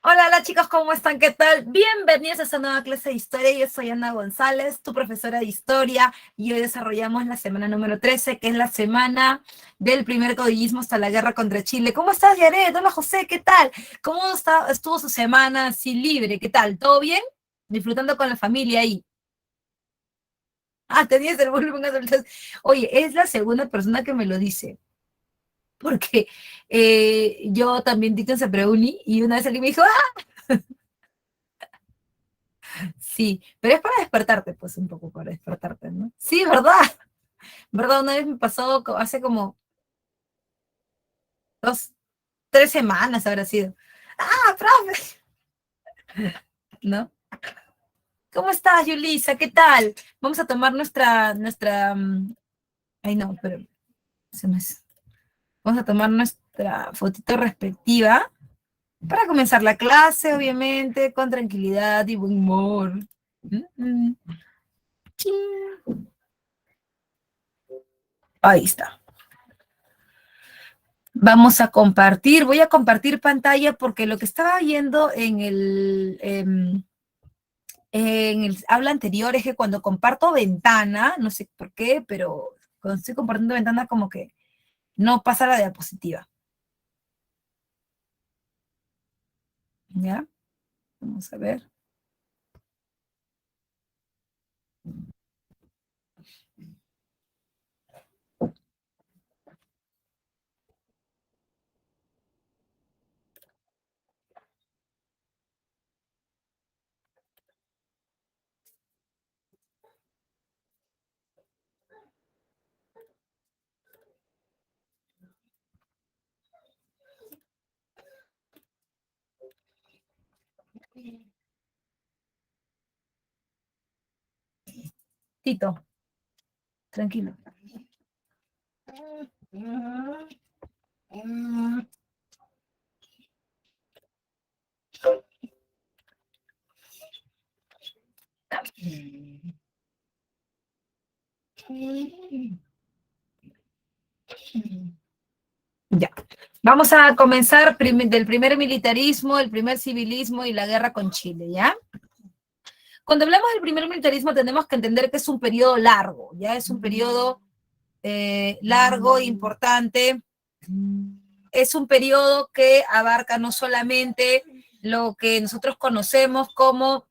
Hola chicos, ¿cómo están? ¿Qué tal? Bienvenidos a esta nueva clase de historia. Yo soy Ana González, tu profesora de historia, y hoy desarrollamos la semana número 13, que es la semana del primer caudillismo hasta la guerra contra Chile. ¿Cómo estás, Yaret? Hola, José, ¿qué tal? ¿Estuvo su semana así libre? ¿Qué tal? ¿Todo bien? Disfrutando con la familia ahí. Ah, tenías el volumen alto. Oye, es la segunda persona que me lo dice, porque yo también dicto en Sepreuni y una vez alguien me dijo, sí, pero es para despertarte, pues un poco para despertarte, ¿no? Sí, ¿verdad? ¿Verdad? Una vez me pasó hace como 3 semanas habrá sido. ¡Ah, profe! ¿No? ¿Cómo estás, Yulisa? ¿Qué tal? Vamos a tomar ay, no, pero se me... Vamos a tomar nuestra fotito respectiva para comenzar la clase, obviamente, con tranquilidad y buen humor. Mm, chin. Ahí está. Vamos a compartir, voy a compartir pantalla porque lo que estaba viendo en el habla anterior es que cuando comparto ventana, no sé por qué, pero cuando estoy compartiendo ventana como que no pasa la diapositiva. ¿Ya? Vamos a ver. Tito, tranquilo. Ya. Vamos a comenzar del primer militarismo, el primer civilismo y la guerra con Chile, ¿ya? Cuando hablamos del primer militarismo tenemos que entender que es un periodo largo, ¿ya? Es un periodo largo, importante. Es un periodo que abarca no solamente lo que nosotros conocemos como...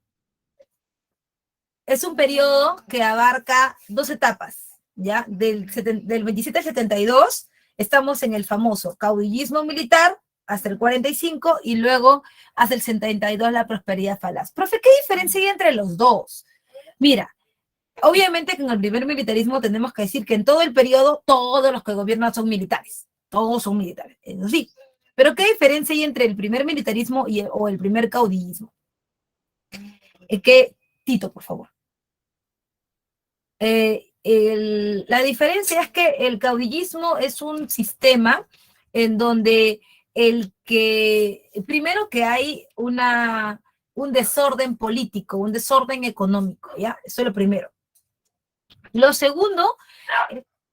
Es un periodo que abarca 2 etapas, ¿ya? Del 27 al 72 estamos en el famoso caudillismo militar hasta el 45 y luego hasta el 72 la prosperidad falaz. Profe, ¿qué diferencia hay entre los dos? Mira, obviamente que en el primer militarismo tenemos que decir que en todo el periodo todos los que gobiernan son militares, todos son militares, eso sí. Pero ¿qué diferencia hay entre el primer militarismo o el primer caudillismo? Tito, por favor. La diferencia es que el caudillismo es un sistema en donde primero que hay un desorden político, un desorden económico, ¿ya? Eso es lo primero. Lo segundo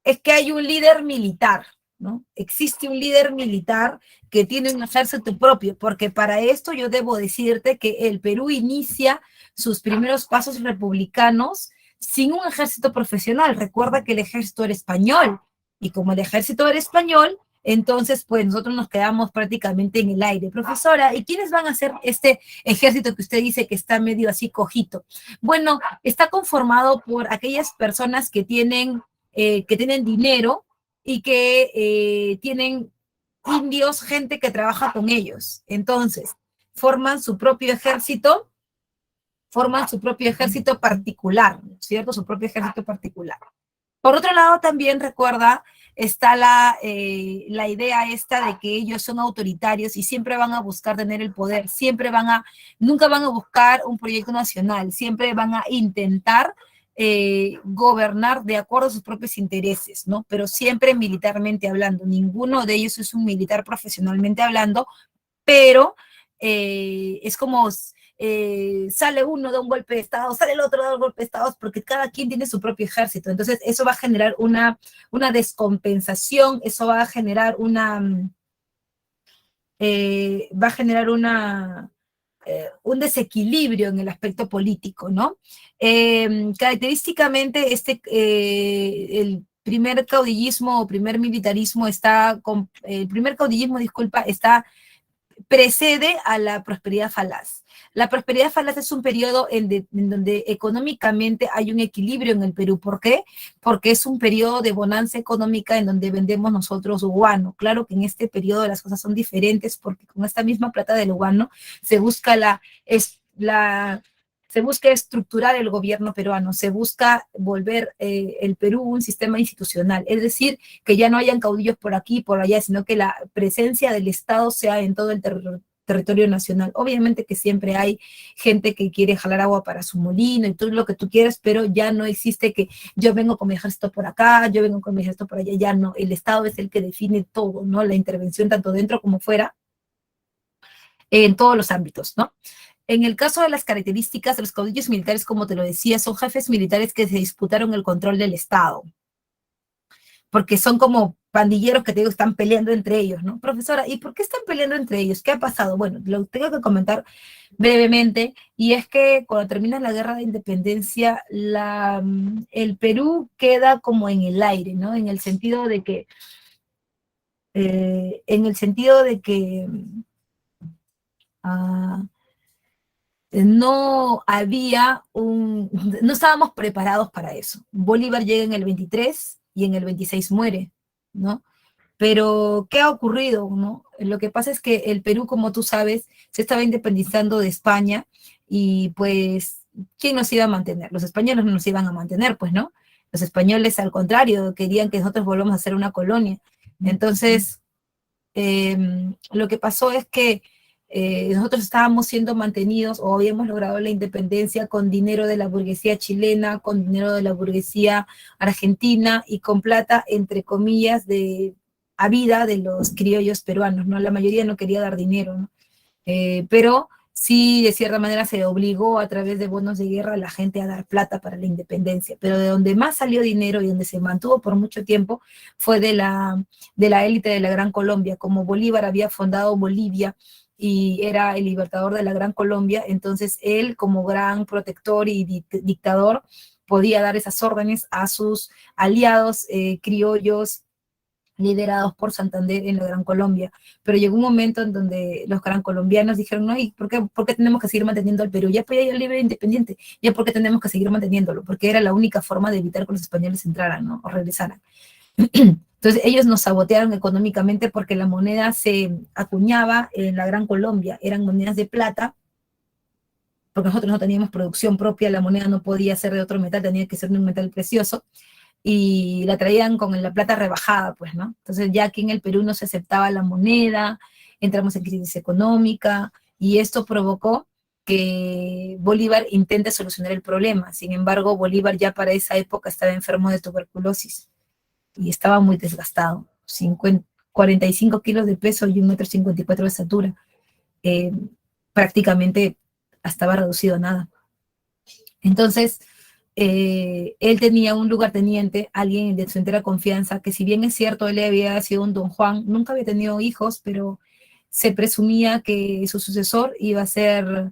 es que hay un líder militar, ¿no? Existe un líder militar que tiene un ejército propio, porque para esto yo debo decirte que el Perú inicia sus primeros pasos republicanos sin un ejército profesional. Recuerda que el ejército era español, y como el ejército era español, entonces pues nosotros nos quedamos prácticamente en el aire. Profesora, ¿y quiénes van a ser este ejército que usted dice que está medio así cojito? Bueno, está conformado por aquellas personas que tienen dinero y que tienen indios, gente que trabaja con ellos. Entonces, forman su propio ejército, forman su propio ejército particular, ¿cierto? Su propio ejército particular. Por otro lado, también recuerda, está la idea esta de que ellos son autoritarios y siempre van a buscar tener el poder, nunca van a buscar un proyecto nacional, siempre van a intentar gobernar de acuerdo a sus propios intereses, ¿no? Pero siempre militarmente hablando. Ninguno de ellos es un militar profesionalmente hablando, pero es como sale uno da un golpe de Estado, sale el otro da un golpe de Estado, porque cada quien tiene su propio ejército. Entonces, eso va a generar una descompensación, eso va a generar una un desequilibrio en el aspecto político, ¿no? Característicamente, el primer caudillismo o primer militarismo el primer caudillismo, disculpa, precede a la prosperidad falaz. La prosperidad falaz es un periodo en donde económicamente hay un equilibrio en el Perú. ¿Por qué? Porque es un periodo de bonanza económica en donde vendemos nosotros guano. Claro que en este periodo las cosas son diferentes porque con esta misma plata del guano se busca se busca estructurar el gobierno peruano, se busca volver el Perú un sistema institucional, es decir, que ya no hayan caudillos por aquí y por allá, sino que la presencia del Estado sea en todo el territorio nacional. Obviamente que siempre hay gente que quiere jalar agua para su molino y todo lo que tú quieras, pero ya no existe que yo vengo con mi ejército por acá, yo vengo con mi ejército por allá, ya no, el Estado es el que define todo, ¿no? La intervención tanto dentro como fuera, en todos los ámbitos, ¿no? En el caso de las características de los caudillos militares, como te lo decía, son jefes militares que se disputaron el control del Estado, porque son como pandilleros que te digo están peleando entre ellos, ¿no? Profesora, ¿y por qué están peleando entre ellos? ¿Qué ha pasado? Bueno, lo tengo que comentar brevemente, y es que cuando termina la guerra de independencia, el Perú queda como en el aire, ¿no? En el sentido de que, ah, no estábamos preparados para eso. Bolívar llega en el 23 y en el 26 muere, ¿no? Pero, ¿qué ha ocurrido, no? Lo que pasa es que el Perú, como tú sabes, se estaba independizando de España y pues, ¿quién nos iba a mantener? Los españoles no nos iban a mantener, pues, ¿no? Los españoles, al contrario, querían que nosotros volvamos a ser una colonia. Entonces, lo que pasó es que nosotros estábamos siendo mantenidos o habíamos logrado la independencia con dinero de la burguesía chilena, con dinero de la burguesía argentina y con plata, entre comillas, a vida de los criollos peruanos, ¿no? La mayoría no quería dar dinero, ¿no? Pero sí, de cierta manera se obligó a través de bonos de guerra a la gente a dar plata para la independencia, pero de donde más salió dinero y donde se mantuvo por mucho tiempo fue de la élite de la Gran Colombia. Como Bolívar había fundado Bolivia y era el libertador de la Gran Colombia, entonces él, como gran protector y dictador, podía dar esas órdenes a sus aliados criollos liderados por Santander en la Gran Colombia. Pero llegó un momento en donde los gran colombianos dijeron, no, ¿y por qué tenemos que seguir manteniendo al Perú? Ya pues ya libre e independiente, ya por qué tenemos que seguir manteniéndolo, porque era la única forma de evitar que los españoles entraran, ¿no? O regresaran. Entonces ellos nos sabotearon económicamente porque la moneda se acuñaba en la Gran Colombia, eran monedas de plata, porque nosotros no teníamos producción propia, la moneda no podía ser de otro metal, tenía que ser de un metal precioso, y la traían con la plata rebajada, pues, ¿no? Entonces ya aquí en el Perú no se aceptaba la moneda, entramos en crisis económica, y esto provocó que Bolívar intente solucionar el problema. Sin embargo, Bolívar ya para esa época estaba enfermo de tuberculosis y estaba muy desgastado, 45 kilos de peso y 1,54 m de estatura. Eh, Prácticamente estaba reducido a nada. Entonces, él tenía un lugarteniente, alguien de su entera confianza, que si bien es cierto, él había sido un don Juan, nunca había tenido hijos, pero se presumía que su sucesor iba a ser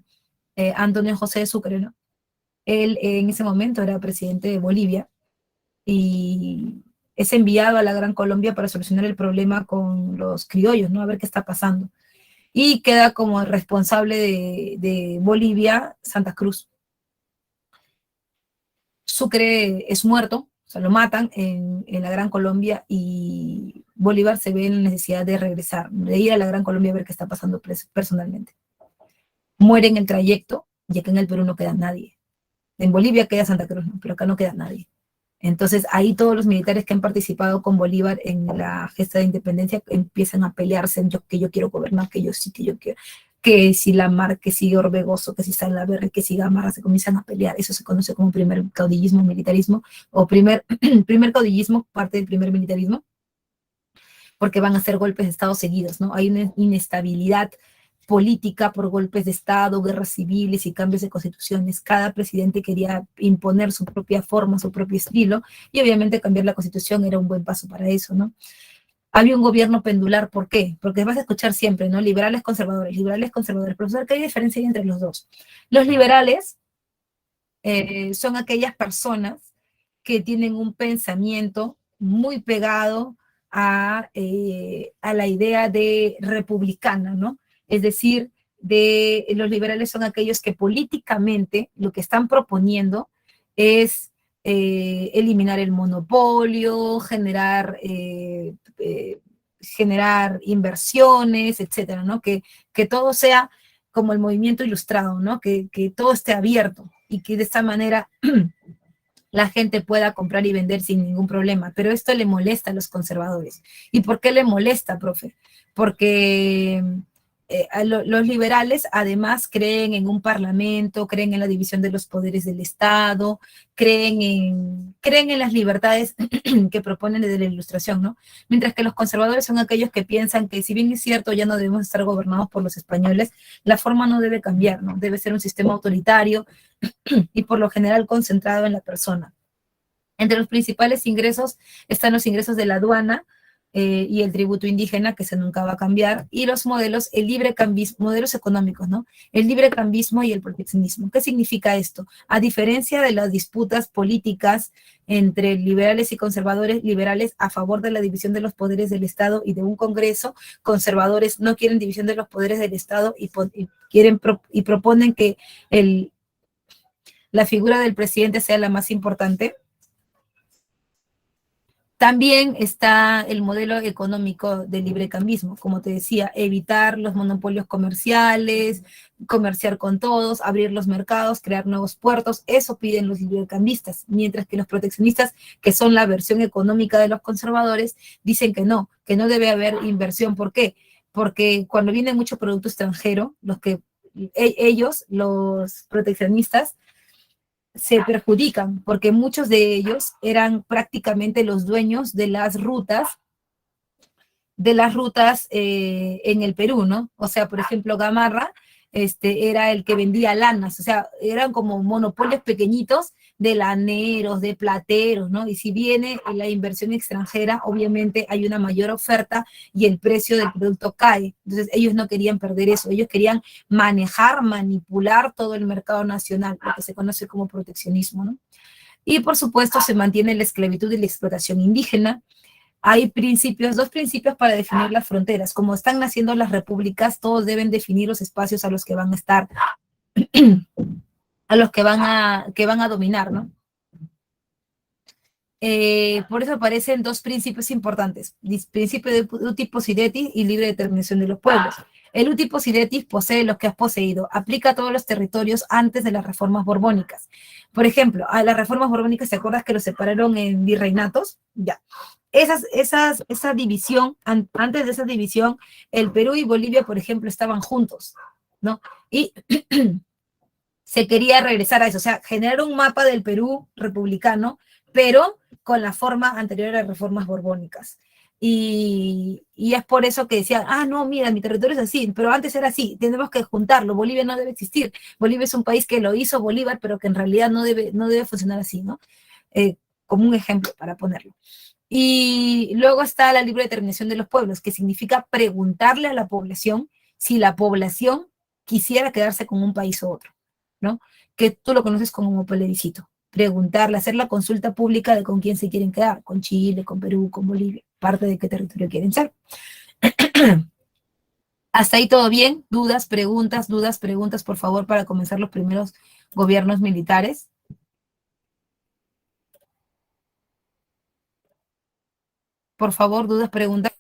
Antonio José de Sucre, ¿no? Él en ese momento era presidente de Bolivia y es enviado a la Gran Colombia para solucionar el problema con los criollos, ¿no? A ver qué está pasando. Y queda como responsable de Bolivia Santa Cruz. Sucre es muerto, o sea, lo matan en la Gran Colombia y Bolívar se ve en la necesidad de regresar, de ir a la Gran Colombia a ver qué está pasando personalmente. Muere en el trayecto y acá en el Perú no queda nadie. En Bolivia queda Santa Cruz, ¿no? Pero acá no queda nadie. Entonces ahí todos los militares que han participado con Bolívar en la gesta de independencia empiezan a pelearse, que yo quiero gobernar, que yo sí, que yo quiero, que si Lamar, que si Orbegoso, que si Salaverry, que si Gamarra, se comienzan a pelear. Eso se conoce como primer caudillismo, militarismo, o primer caudillismo, parte del primer militarismo, porque van a ser golpes de Estado seguidos, ¿no? Hay una inestabilidad política por golpes de Estado, guerras civiles y cambios de constituciones. Cada presidente quería imponer su propia forma, su propio estilo, y obviamente cambiar la constitución era un buen paso para eso, ¿no? Había un gobierno pendular, ¿por qué? Porque vas a escuchar siempre, ¿no? Liberales, conservadores. Profesor, ¿qué hay diferencia hay entre los dos? Los liberales son aquellas personas que tienen un pensamiento muy pegado a la idea de republicana, ¿no? Es decir, los liberales son aquellos que políticamente lo que están proponiendo es eliminar el monopolio, generar inversiones, etcétera, ¿no? Que todo sea como el movimiento ilustrado, ¿no? Que todo esté abierto y que de esta manera la gente pueda comprar y vender sin ningún problema. Pero esto le molesta a los conservadores. ¿Y por qué le molesta, profe? Porque los liberales además creen en un parlamento, creen en la división de los poderes del Estado, creen en las libertades que proponen desde la Ilustración, ¿no? Mientras que los conservadores son aquellos que piensan que si bien es cierto ya no debemos estar gobernados por los españoles, la forma no debe cambiar, ¿no? Debe ser un sistema autoritario y por lo general concentrado en la persona. Entre los principales ingresos están los ingresos de la aduana y el tributo indígena, que se nunca va a cambiar, y los modelos, el libre cambismo, modelos económicos, ¿no? El libre cambismo y el proteccionismo. ¿Qué significa esto? A diferencia de las disputas políticas entre liberales y conservadores, liberales a favor de la división de los poderes del Estado y de un Congreso, conservadores no quieren división de los poderes del Estado y proponen que la figura del presidente sea la más importante. También está el modelo económico del librecambismo, como te decía, evitar los monopolios comerciales, comerciar con todos, abrir los mercados, crear nuevos puertos, eso piden los librecambistas, mientras que los proteccionistas, que son la versión económica de los conservadores, dicen que no debe haber inversión. ¿Por qué? Porque cuando viene mucho producto extranjero, ellos, los proteccionistas, se perjudican porque muchos de ellos eran prácticamente los dueños de las rutas en el Perú, ¿no? O sea, por ejemplo, Gamarra era el que vendía lanas, o sea, eran como monopolios pequeñitos de laneros, de plateros, ¿no? Y si viene la inversión extranjera, obviamente hay una mayor oferta y el precio del producto cae. Entonces, ellos no querían perder eso, ellos querían manejar, manipular todo el mercado nacional, lo que se conoce como proteccionismo, ¿no? Y por supuesto se mantiene la esclavitud y la explotación indígena. Hay dos principios para definir las fronteras. Como están naciendo las repúblicas, todos deben definir los espacios a los que van a estar, a los que van a dominar, ¿no? Por eso aparecen dos principios importantes, principio de uti possidetis y libre determinación de los pueblos. El uti possidetis posee lo que has poseído, aplica a todos los territorios antes de las reformas borbónicas. Por ejemplo, a las reformas borbónicas, ¿te acuerdas que los separaron en virreinatos? Ya. Esa división, antes de esa división, el Perú y Bolivia, por ejemplo, estaban juntos, ¿no? Y se quería regresar a eso, o sea, generar un mapa del Perú republicano, pero con la forma anterior a las reformas borbónicas. Y es por eso que decían, no, mira, mi territorio es así, pero antes era así, tenemos que juntarlo, Bolivia no debe existir, Bolivia es un país que lo hizo Bolívar, pero que en realidad no debe funcionar así, ¿no? Como un ejemplo para ponerlo. Y luego está la libre determinación de los pueblos, que significa preguntarle a la población si la población quisiera quedarse con un país u otro, ¿no? Que tú lo conoces como plebiscito. Preguntarle, hacer la consulta pública de con quién se quieren quedar, con Chile, con Perú, con Bolivia, parte de qué territorio quieren ser. Hasta ahí todo bien. Dudas, preguntas, por favor, para comenzar los primeros gobiernos militares. Por favor, dudas, preguntas.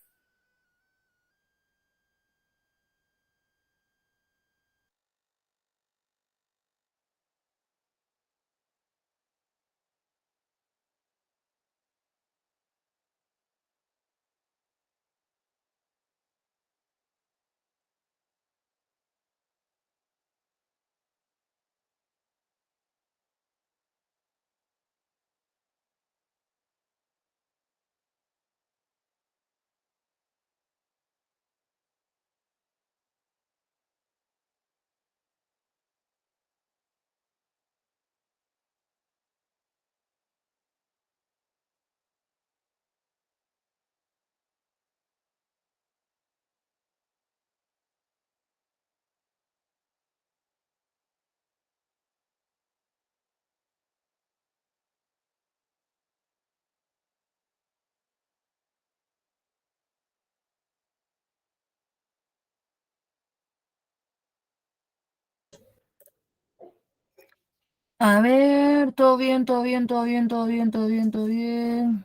A ver, todo bien, todo bien, todo bien, todo bien, todo bien, todo bien.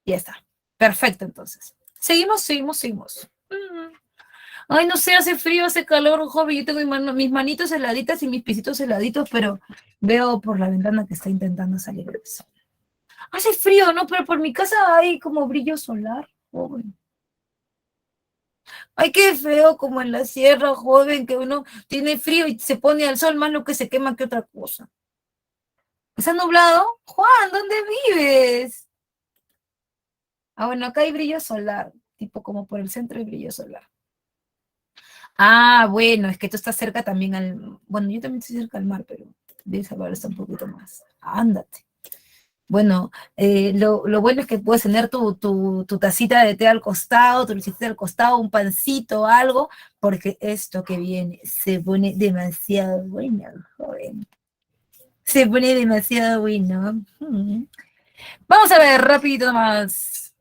Ya está. Perfecto, entonces. Seguimos, seguimos, seguimos. Ay, no sé, hace frío, hace calor, joven. Yo tengo mis manitos heladitas y mis pisitos heladitos, pero veo por la ventana que está intentando salir el sol. Hace frío, ¿no? Pero por mi casa hay como brillo solar, joven. Ay, qué feo como en la sierra, joven, que uno tiene frío y se pone al sol más lo que se quema que otra cosa. ¿Está nublado? Juan, ¿dónde vives? Ah, bueno, acá hay brillo solar, tipo como por el centro hay brillo solar. Ah, bueno, es que tú estás cerca también al... Bueno, yo también estoy cerca al mar, pero debes saber está un poquito más. Ándate. Bueno, lo bueno es que puedes tener tu tacita de té al costado, tu lucecita al costado, un pancito, algo, porque esto que viene se pone demasiado bueno, joven. Se pone demasiado bueno. Vamos a ver, rapidito más.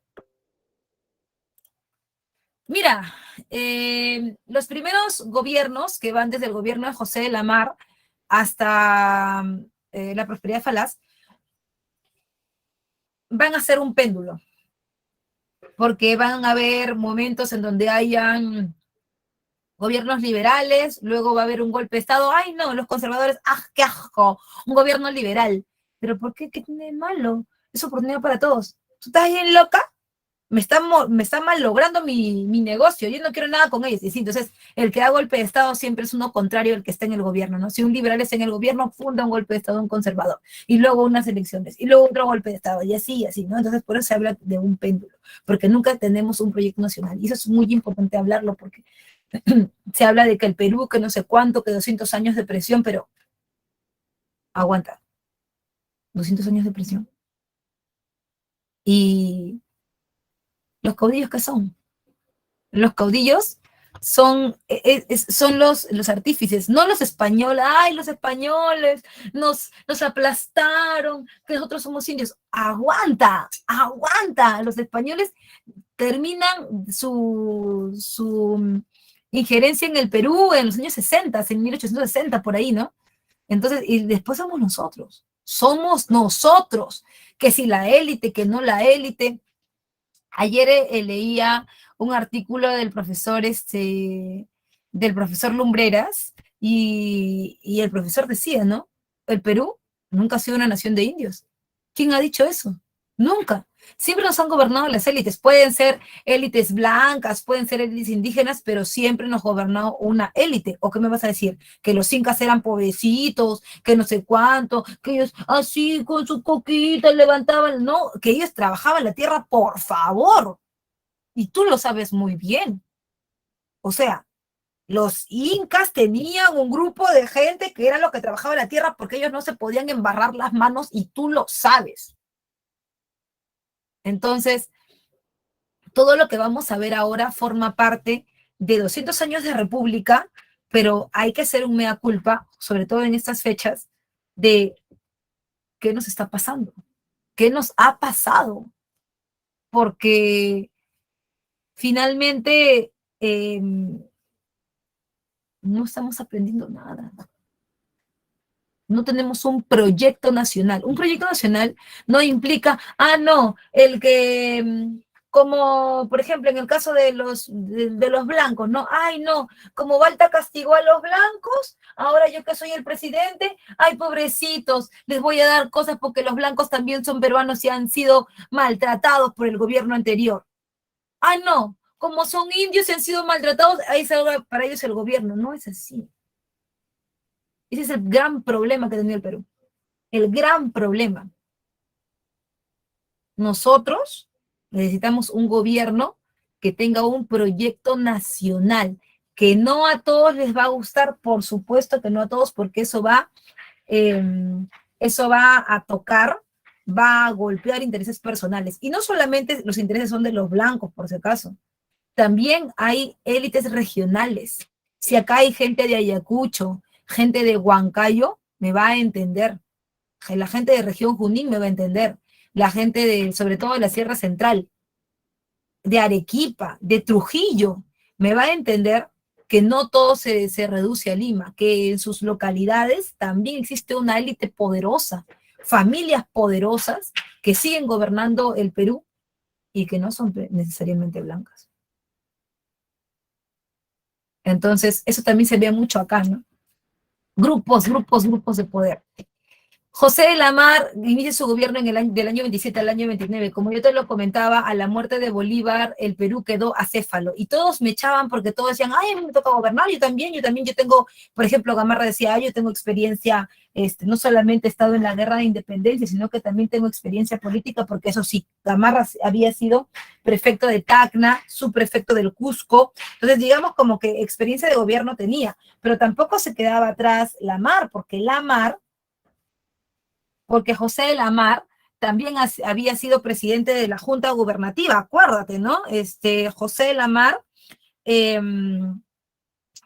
Mira, los primeros gobiernos que van desde el gobierno de José de la Mar hasta la prosperidad falaz van a ser un péndulo, porque van a haber momentos en donde hayan gobiernos liberales, luego va a haber un golpe de Estado, ay no, los conservadores, ¡ah, qué asco! Un gobierno liberal. ¿Pero por qué? ¿Qué tiene de malo? Es oportunidad para todos. ¿Tú estás bien loca? Me está mal logrando mi negocio, yo no quiero nada con ellos. Y sí, entonces el que da golpe de Estado siempre es uno contrario al que está en el gobierno, ¿no? Si un liberal está en el gobierno, funda un golpe de Estado un conservador, y luego unas elecciones, y luego otro golpe de Estado, y así, ¿no? Entonces por eso se habla de un péndulo, porque nunca tenemos un proyecto nacional, y eso es muy importante hablarlo, porque se habla de que el Perú, que no sé cuánto, que 200 años de presión, pero aguanta, 200 años de presión. ¿Y los caudillos qué son? Los caudillos son los artífices, no los españoles. Ay, los españoles nos aplastaron, que nosotros somos indios. Aguanta, aguanta. Los españoles terminan su injerencia en el Perú en los años 60, en 1860, por ahí, ¿no? Entonces, y después somos nosotros, que si la élite, que no la élite. Ayer leía un artículo del profesor Lumbreras, y el profesor decía, ¿no? El Perú nunca ha sido una nación de indios. ¿Quién ha dicho eso? Nunca. Siempre nos han gobernado las élites. Pueden ser élites blancas, pueden ser élites indígenas, pero siempre nos ha gobernado una élite. ¿O qué me vas a decir? Que los incas eran pobrecitos, que no sé cuánto, que ellos así con su coquita levantaban. No, que ellos trabajaban la tierra, por favor. Y tú lo sabes muy bien. O sea, los incas tenían un grupo de gente que era lo que trabajaba la tierra porque ellos no se podían embarrar las manos, y tú lo sabes. Entonces, todo lo que vamos a ver ahora forma parte de 200 años de república, pero hay que hacer un mea culpa, sobre todo en estas fechas, de qué nos está pasando, qué nos ha pasado, porque finalmente no estamos aprendiendo nada. No tenemos un proyecto nacional. Un proyecto nacional no implica, no, el que, como por ejemplo en el caso de los blancos, no, ay no, como Balta castigó a los blancos, ahora yo que soy el presidente, ay pobrecitos, les voy a dar cosas porque los blancos también son peruanos y han sido maltratados por el gobierno anterior. Ah, no, como son indios y han sido maltratados, ahí salga para ellos el gobierno. No es así. Ese es el gran problema que tenía el Perú. El gran problema. Nosotros necesitamos un gobierno que tenga un proyecto nacional, que no a todos les va a gustar, por supuesto que no a todos, porque eh, eso va a tocar, va a golpear intereses personales. Y no solamente los intereses son de los blancos, por si acaso. También hay élites regionales. Si acá hay gente de Ayacucho, gente de Huancayo, me va a entender. La gente de región Junín me va a entender. La gente sobre todo de la Sierra Central, de Arequipa, de Trujillo, me va a entender que no todo se reduce a Lima, que en sus localidades también existe una élite poderosa, familias poderosas que siguen gobernando el Perú y que no son necesariamente blancas. Entonces, eso también se ve mucho acá, ¿no? Grupos de poder. José de la Mar inicia su gobierno en del año 27 al año 29. Como yo te lo comentaba, a la muerte de Bolívar, el Perú quedó acéfalo. Y todos me echaban porque todos decían, ay, a mí me toca gobernar, yo también, yo tengo, por ejemplo, Gamarra decía, ay, yo tengo experiencia, no solamente he estado en la guerra de independencia, sino que también tengo experiencia política, porque eso sí, Gamarra había sido prefecto de Tacna, subprefecto del Cusco. Entonces, digamos como que experiencia de gobierno tenía, pero tampoco se quedaba atrás la Mar, porque José de la Mar también había sido presidente de la Junta Gubernativa, acuérdate, ¿no? José de la Mar eh,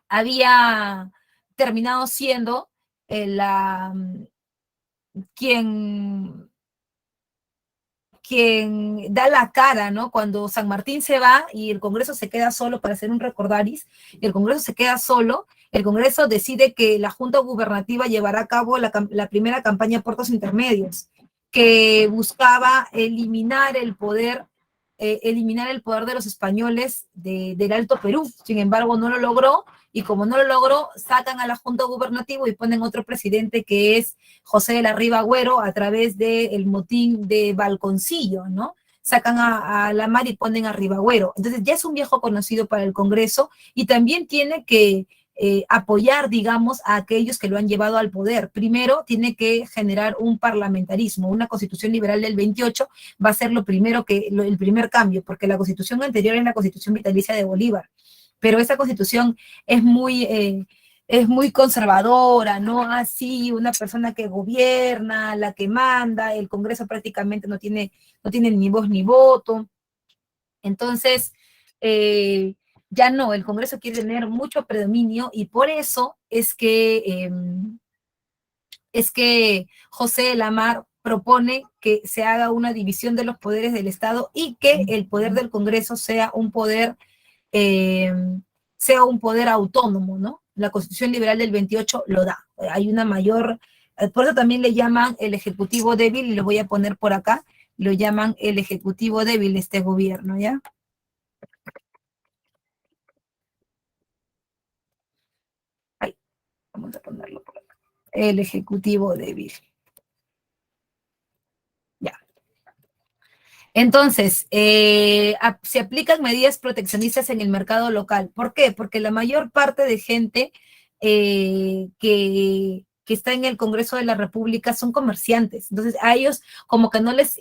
había terminado siendo quien, quien da la cara, ¿no? Cuando San Martín se va y el Congreso se queda solo para hacer un recordaris, el Congreso se queda solo, el Congreso decide que la Junta Gubernativa llevará a cabo la primera campaña de puertos intermedios, que buscaba eliminar el poder de los españoles del Alto Perú. Sin embargo, no lo logró, y como no lo logró, sacan a la Junta Gubernativa y ponen otro presidente que es José de la Riva Agüero a través del motín de Balconcillo, ¿no? Sacan a la Mar y ponen a Ribagüero. Entonces ya es un viejo conocido para el Congreso y también tiene que apoyar, digamos, a aquellos que lo han llevado al poder. Primero, tiene que generar un parlamentarismo. Una constitución liberal del 28 va a ser el primer cambio, porque la constitución anterior es la constitución vitalicia de Bolívar. Pero esa constitución es muy conservadora, ¿no? Así, una persona que gobierna, la que manda, el Congreso prácticamente no tiene ni voz ni voto. Entonces, ya no, el Congreso quiere tener mucho predominio y por eso es que José de la Mar propone que se haga una división de los poderes del Estado y que el poder del Congreso eh, sea un poder autónomo, ¿no? La Constitución Liberal del 28 lo da. Hay una mayor, por eso también le llaman el Ejecutivo débil, y lo voy a poner por acá, lo llaman el Ejecutivo débil este gobierno, ¿ya? Ahí, vamos a ponerlo por acá. El Ejecutivo débil. Ya. Entonces, se aplican medidas proteccionistas en el mercado local. ¿Por qué? Porque la mayor parte de gente que está en el Congreso de la República son comerciantes. Entonces, a ellos como que no les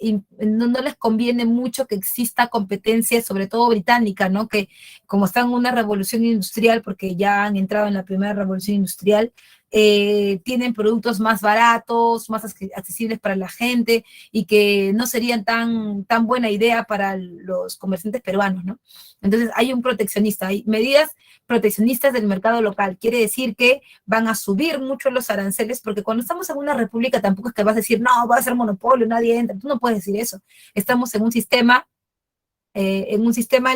conviene mucho que exista competencia, sobre todo británica, ¿no? Que como están en una revolución industrial, porque ya han entrado en la primera revolución industrial, tienen productos más baratos, más accesibles para la gente, y que no serían tan buena idea para los comerciantes peruanos, ¿no? Entonces hay un proteccionista, hay medidas proteccionistas del mercado local. Quiere decir que van a subir mucho los aranceles, porque cuando estamos en una república tampoco es que vas a decir, no, va a ser monopolio, nadie entra. Tú no puedes decir eso. Estamos en un sistema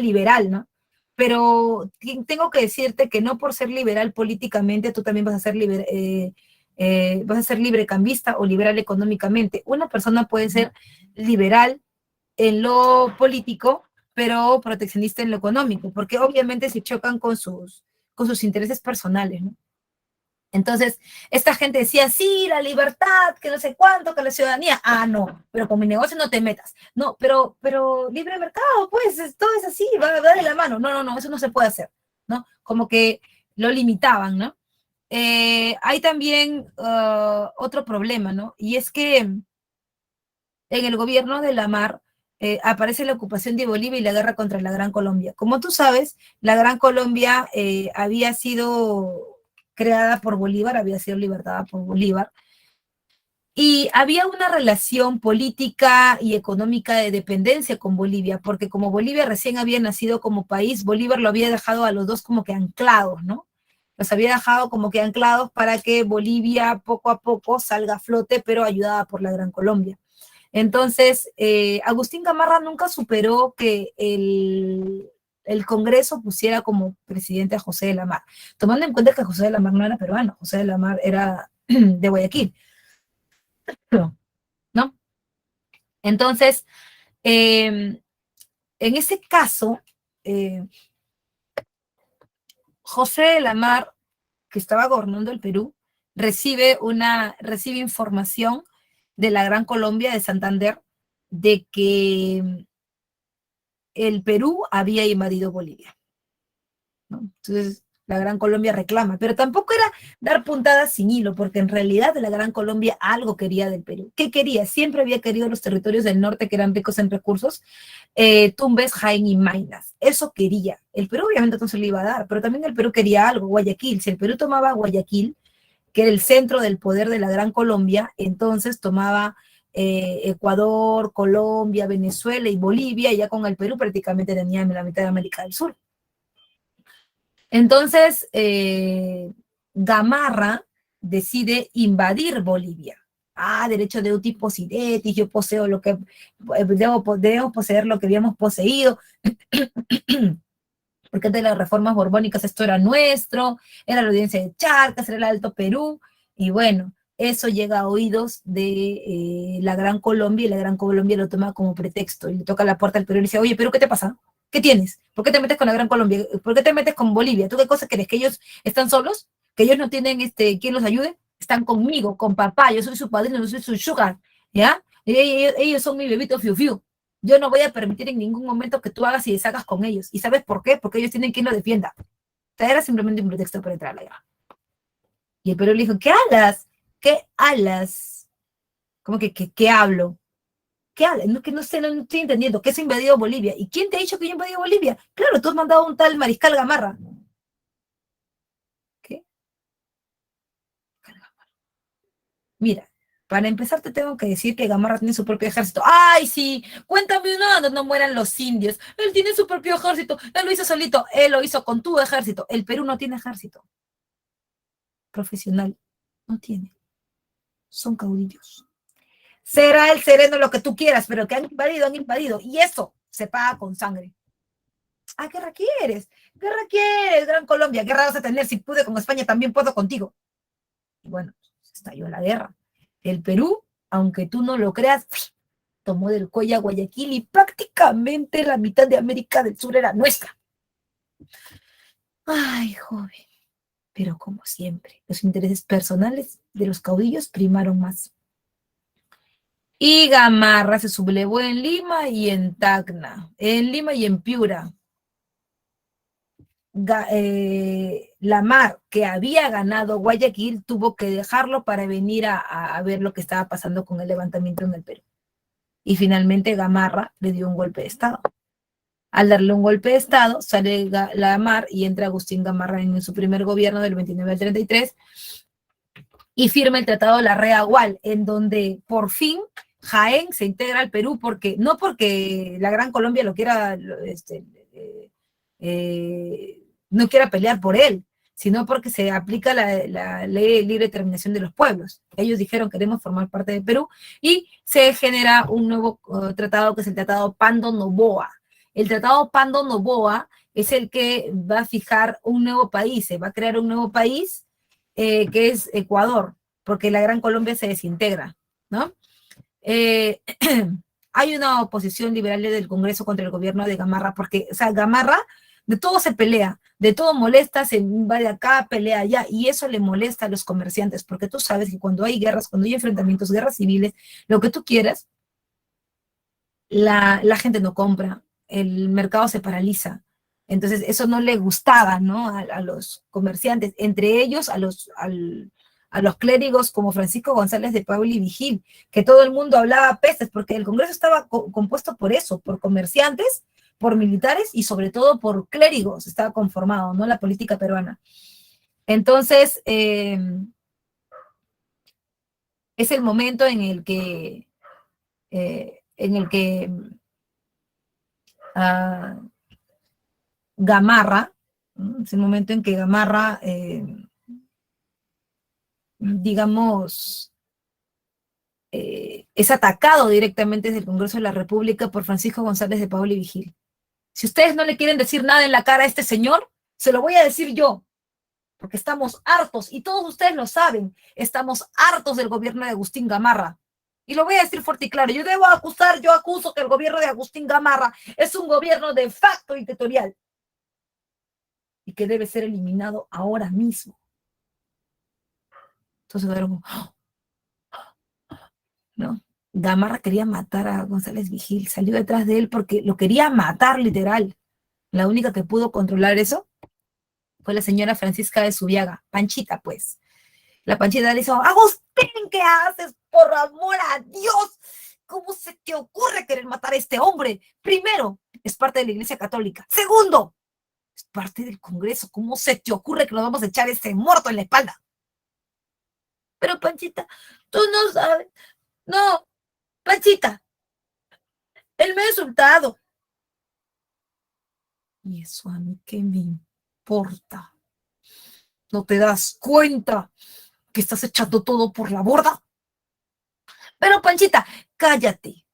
liberal, ¿no? Pero tengo que decirte que no por ser liberal políticamente, tú también vas a ser librecambista o liberal económicamente. Una persona puede ser liberal en lo político, pero proteccionista en lo económico, porque obviamente se chocan con sus intereses personales, ¿no? Entonces, esta gente decía, sí, la libertad, que no sé cuánto, que la ciudadanía. Ah, no, pero con mi negocio no te metas. No, pero libre mercado, pues, todo es así, va de la mano. No, no, no, eso no se puede hacer, ¿no? Como que lo limitaban, ¿no? Hay también otro problema, ¿no? Y es que en el gobierno de la Mar aparece la ocupación de Bolivia y la guerra contra la Gran Colombia. Como tú sabes, la Gran Colombia había sido creada por Bolívar, había sido libertada por Bolívar, y había una relación política y económica de dependencia con Bolivia, porque como Bolivia recién había nacido como país, Bolívar lo había dejado a los dos como que anclados, ¿no? Los había dejado como que anclados para que Bolivia poco a poco salga a flote, pero ayudada por la Gran Colombia. Entonces, Agustín Gamarra nunca superó que el Congreso pusiera como presidente a José de la Mar, tomando en cuenta que José de la Mar no era peruano, José de la Mar era de Guayaquil, ¿no? Entonces, en ese caso, José de la Mar, que estaba gobernando el Perú, recibe información de la Gran Colombia de Santander de que el Perú había invadido Bolivia, ¿no? Entonces, la Gran Colombia reclama, pero tampoco era dar puntadas sin hilo, porque en realidad la Gran Colombia algo quería del Perú. ¿Qué quería? Siempre había querido los territorios del norte que eran ricos en recursos, Tumbes, Jaén y Maynas. Eso quería. El Perú obviamente no se le iba a dar, pero también el Perú quería algo, Guayaquil. Si el Perú tomaba Guayaquil, que era el centro del poder de la Gran Colombia, entonces tomaba Ecuador, Colombia, Venezuela y Bolivia, y ya con el Perú prácticamente tenía la mitad de América del Sur. Entonces, Gamarra decide invadir Bolivia. Derecho de uti possidetis, yo poseo lo que, debemos poseer lo que habíamos poseído, porque antes de las reformas borbónicas esto era nuestro, era la audiencia de Charcas, era el Alto Perú, y bueno, eso llega a oídos de la Gran Colombia, y la Gran Colombia lo toma como pretexto, y le toca la puerta al Perú y le dice, oye, Perú, ¿qué te pasa? ¿Qué tienes? ¿Por qué te metes con la Gran Colombia? ¿Por qué te metes con Bolivia? ¿Tú qué cosa crees? ¿Que ellos están solos? ¿Que ellos no tienen quien los ayude? Están conmigo, con papá, yo soy su padrino, yo soy su sugar, ¿ya? Ellos son mi bebito fiu fiu. Yo no voy a permitir en ningún momento que tú hagas y deshagas con ellos. ¿Y sabes por qué? Porque ellos tienen quien los defienda. O sea, era simplemente un pretexto para entrar a la guerra. Y el Perú le dijo, ¿qué alas? ¿Qué alas? ¿Cómo que qué hablo? ¿Qué hablas? No, que no sé, no estoy entendiendo. ¿Qué se ha invadido Bolivia? ¿Y quién te ha dicho que yo he invadido Bolivia? Claro, tú has mandado a un tal Mariscal Gamarra. ¿Qué? Mira, para empezar te tengo que decir que Gamarra tiene su propio ejército. ¡Ay, sí! Cuéntame uno donde no mueran los indios. Él tiene su propio ejército. Él lo hizo solito. Él lo hizo con tu ejército. El Perú no tiene ejército profesional. No tiene. Son caudillos. Será el sereno lo que tú quieras, pero que han invadido, han invadido. Y eso se paga con sangre. ¿Guerra quieres? ¿Guerra quieres, Gran Colombia? ¿Guerra vas a tener? Si pude con España, también puedo contigo. Y bueno, estalló la guerra. El Perú, aunque tú no lo creas, tomó del cuello a Guayaquil y prácticamente la mitad de América del Sur era nuestra. Ay, joven. Pero como siempre, los intereses personales de los caudillos primaron más. Y Gamarra se sublevó en Lima y en Tacna, en Lima y en Piura. La Mar, que había ganado Guayaquil, tuvo que dejarlo para venir a ver lo que estaba pasando con el levantamiento en el Perú. Y finalmente Gamarra le dio un golpe de Estado. Al darle un golpe de Estado, sale la Mar y entra Agustín Gamarra en su primer gobierno del 29 al 33 y firma el Tratado de la Reagual, en donde por fin Jaén se integra al Perú, no porque la Gran Colombia lo quiera, no quiera pelear por él, sino porque se aplica la ley de libre determinación de los pueblos. Ellos dijeron queremos formar parte de Perú y se genera un nuevo tratado que es el Tratado Pando-Noboa. El Tratado Pando-Noboa es el que va a fijar un nuevo país, se va a crear un nuevo país que es Ecuador, porque la Gran Colombia se desintegra, ¿no? Hay una oposición liberal del Congreso contra el gobierno de Gamarra, porque, o sea, Gamarra de todo se pelea, de todo molesta, se va de acá, pelea allá, y eso le molesta a los comerciantes, porque tú sabes que cuando hay guerras, cuando hay enfrentamientos, guerras civiles, lo que tú quieras, la gente no compra, el mercado se paraliza. Entonces, eso no le gustaba, ¿no? A los comerciantes, entre ellos a los clérigos como Francisco González de Paula y Vigil, que todo el mundo hablaba pestes, porque el Congreso estaba compuesto por eso, por comerciantes, por militares y sobre todo por clérigos, estaba conformado, ¿no? La política peruana. Entonces, es el momento en el que Gamarra, ¿no? Es el momento en que Gamarra, digamos, es atacado directamente desde el Congreso de la República por Francisco González de Paula y Vigil. Si ustedes no le quieren decir nada en la cara a este señor, se lo voy a decir yo, porque estamos hartos, y todos ustedes lo saben, estamos hartos del gobierno de Agustín Gamarra. Y lo voy a decir fuerte y claro, yo acuso que el gobierno de Agustín Gamarra es un gobierno de facto dictatorial y que debe ser eliminado ahora mismo. Entonces, ¿no? Gamarra quería matar a González Vigil, salió detrás de él porque lo quería matar literal. La única que pudo controlar eso fue la señora Francisca de Subiaga, Panchita, pues. La Panchita le dijo, Agustín, ¿qué haces? Por amor a Dios, ¿cómo se te ocurre querer matar a este hombre? Primero, es parte de la Iglesia Católica. Segundo, es parte del Congreso. ¿Cómo se te ocurre que nos vamos a echar ese muerto en la espalda? Pero Panchita, tú no sabes. No, Panchita, él me ha insultado. ¿Y eso a mí qué me importa? ¿No te das cuenta que estás echando todo por la borda? Pero Panchita, cállate.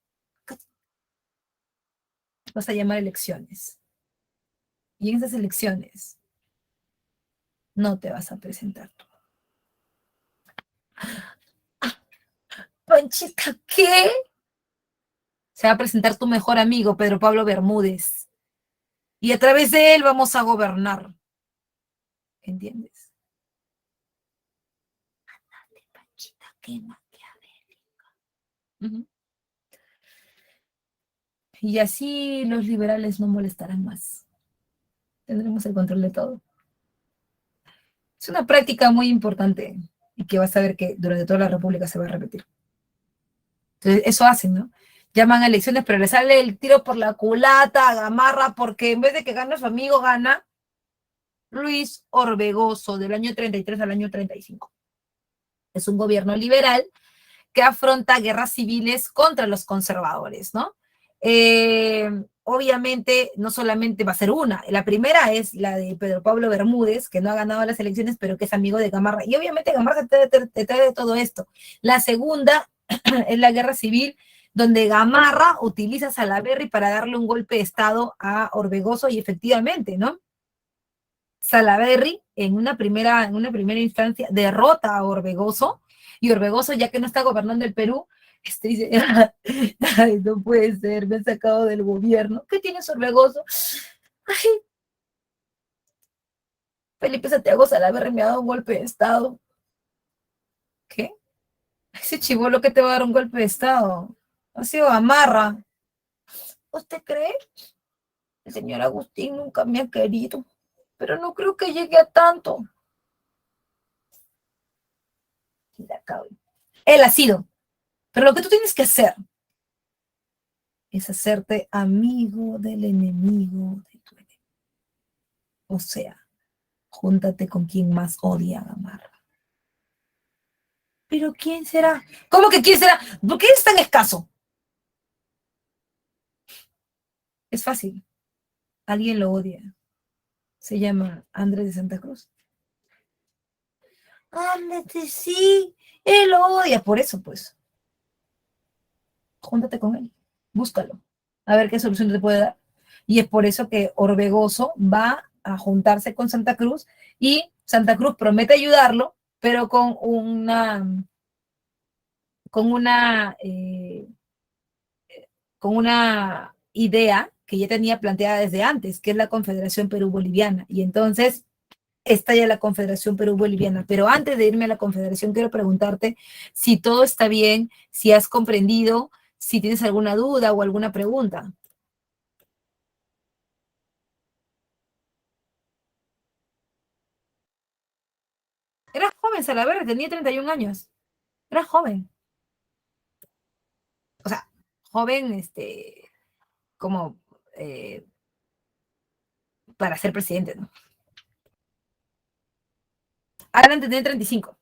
Vas a llamar elecciones. Y en esas elecciones no te vas a presentar tú. Panchita, ¿qué? Se va a presentar tu mejor amigo, Pedro Pablo Bermúdez. Y a través de él vamos a gobernar. ¿Entiendes? Ándale, Panchita, qué maquiavélica. Uh-huh. Y así los liberales no molestarán más. Tendremos el control de todo. Es una práctica muy importante y que vas a ver que durante toda la República se va a repetir. Entonces, eso hacen, ¿no? Llaman a elecciones, pero le sale el tiro por la culata a Gamarra, porque en vez de que gane su amigo, gana Luis Orbegoso, del año 33 al año 35. Es un gobierno liberal que afronta guerras civiles contra los conservadores, ¿no? Obviamente, no solamente va a ser una. La primera es la de Pedro Pablo Bermúdez, que no ha ganado las elecciones, pero que es amigo de Gamarra. Y obviamente Gamarra te trae de todo esto. La segunda es la guerra civil, donde Gamarra utiliza a Salaverry para darle un golpe de Estado a Orbegoso y efectivamente, ¿no? Salaverry en una primera instancia derrota a Orbegoso y Orbegoso, ya que no está gobernando el Perú, dice, ay, no puede ser, me han sacado del gobierno. ¿Qué tienes, Orbegoso? Ay, Felipe Santiago Salaverry me ha dado un golpe de Estado. ¿Qué? Ese chibolo que te va a dar un golpe de Estado. Ha sido Gamarra. ¿Usted cree? El señor Agustín nunca me ha querido, pero no creo que llegue a tanto. Él ha sido. Pero lo que tú tienes que hacer es hacerte amigo del enemigo de tu enemigo. O sea, júntate con quien más odia a Gamarra. ¿Pero quién será? ¿Cómo que quién será? ¿Por qué es tan escaso? Es fácil. Alguien lo odia. Se llama Andrés de Santa Cruz. Ándate, sí. Él lo odia. Por eso, pues. Júntate con él. Búscalo. A ver qué solución te puede dar. Y es por eso que Orbegoso va a juntarse con Santa Cruz y Santa Cruz promete ayudarlo, pero con una, eh, con una idea que ya tenía planteada desde antes, que es la Confederación Perú-Boliviana. Y entonces estalla la Confederación Perú-Boliviana. Pero antes de irme a la Confederación, quiero preguntarte si todo está bien, si has comprendido, si tienes alguna duda o alguna pregunta. Era joven, Salaverry, tenía 31 años. Era joven. O sea, joven, como para ser presidente, ¿no? Adelante, tenía 35.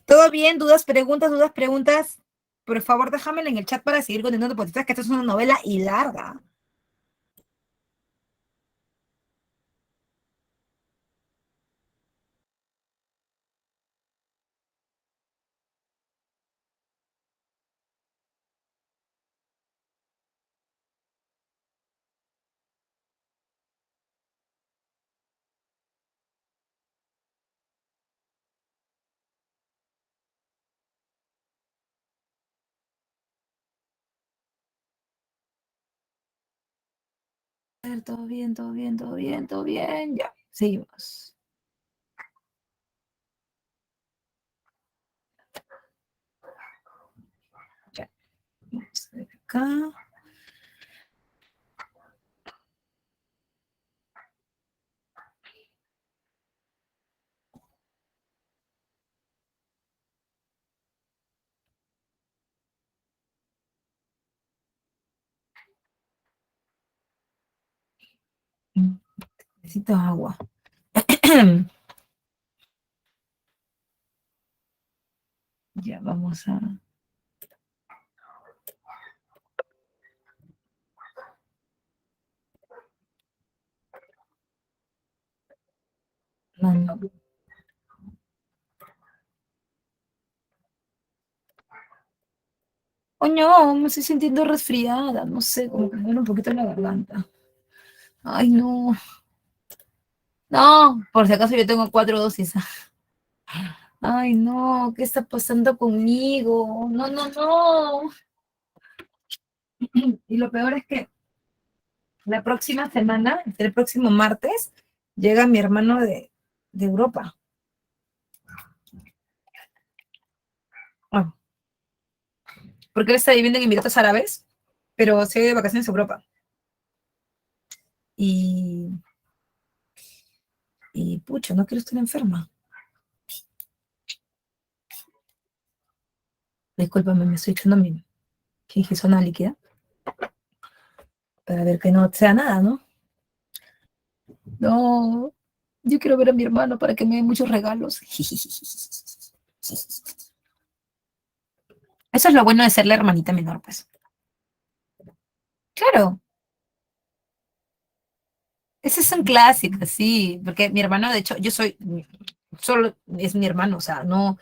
¿Todo bien? ¿Dudas, preguntas, dudas, preguntas? Por favor, déjamela en el chat para seguir contando, porque sabes que esta es una novela y larga. Todo bien, todo bien, todo bien, todo bien. Ya, seguimos. Ya, vamos a ver acá. Necesito agua. Ya, vamos a... No, no. Coño, me estoy sintiendo resfriada, no sé, como que me duele un poquito la garganta. Ay, no. No, por si acaso yo tengo 4 dosis. Ay, no, ¿qué está pasando conmigo? No, no, no. Y lo peor es que la próxima semana, el próximo martes, llega mi hermano de Europa. Ah, porque él está viviendo en Emiratos Árabes, pero se va de vacaciones a Europa. Y, y pucha, no quiero estar enferma. Discúlpame, me estoy echando mi zona líquida para ver que no sea nada, ¿no? No, yo quiero ver a mi hermano para que me dé muchos regalos. Eso es lo bueno de ser la hermanita menor, pues. Claro, ese es un clásico, sí, porque mi hermano, de hecho, solo es mi hermano, o sea, no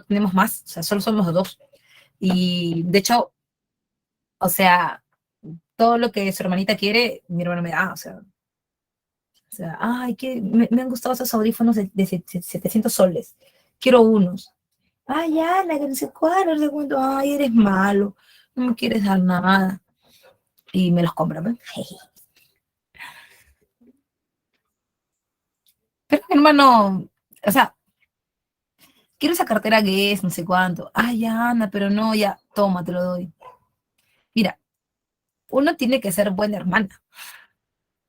tenemos más, o sea, solo somos dos. Y de hecho, o sea, todo lo que su hermanita quiere, mi hermano me da, o sea, ay, que me han gustado esos audífonos de 700 soles, quiero unos. Ay, Ana, que no sé cuál, no sé cuánto, ay, eres malo, no me quieres dar nada. Y me los compra, ¿ves? Pero mi hermano, o sea, quiero esa cartera que es, no sé cuánto. Ay, ya, Ana, pero no, ya, toma, te lo doy. Mira, uno tiene que ser buena hermana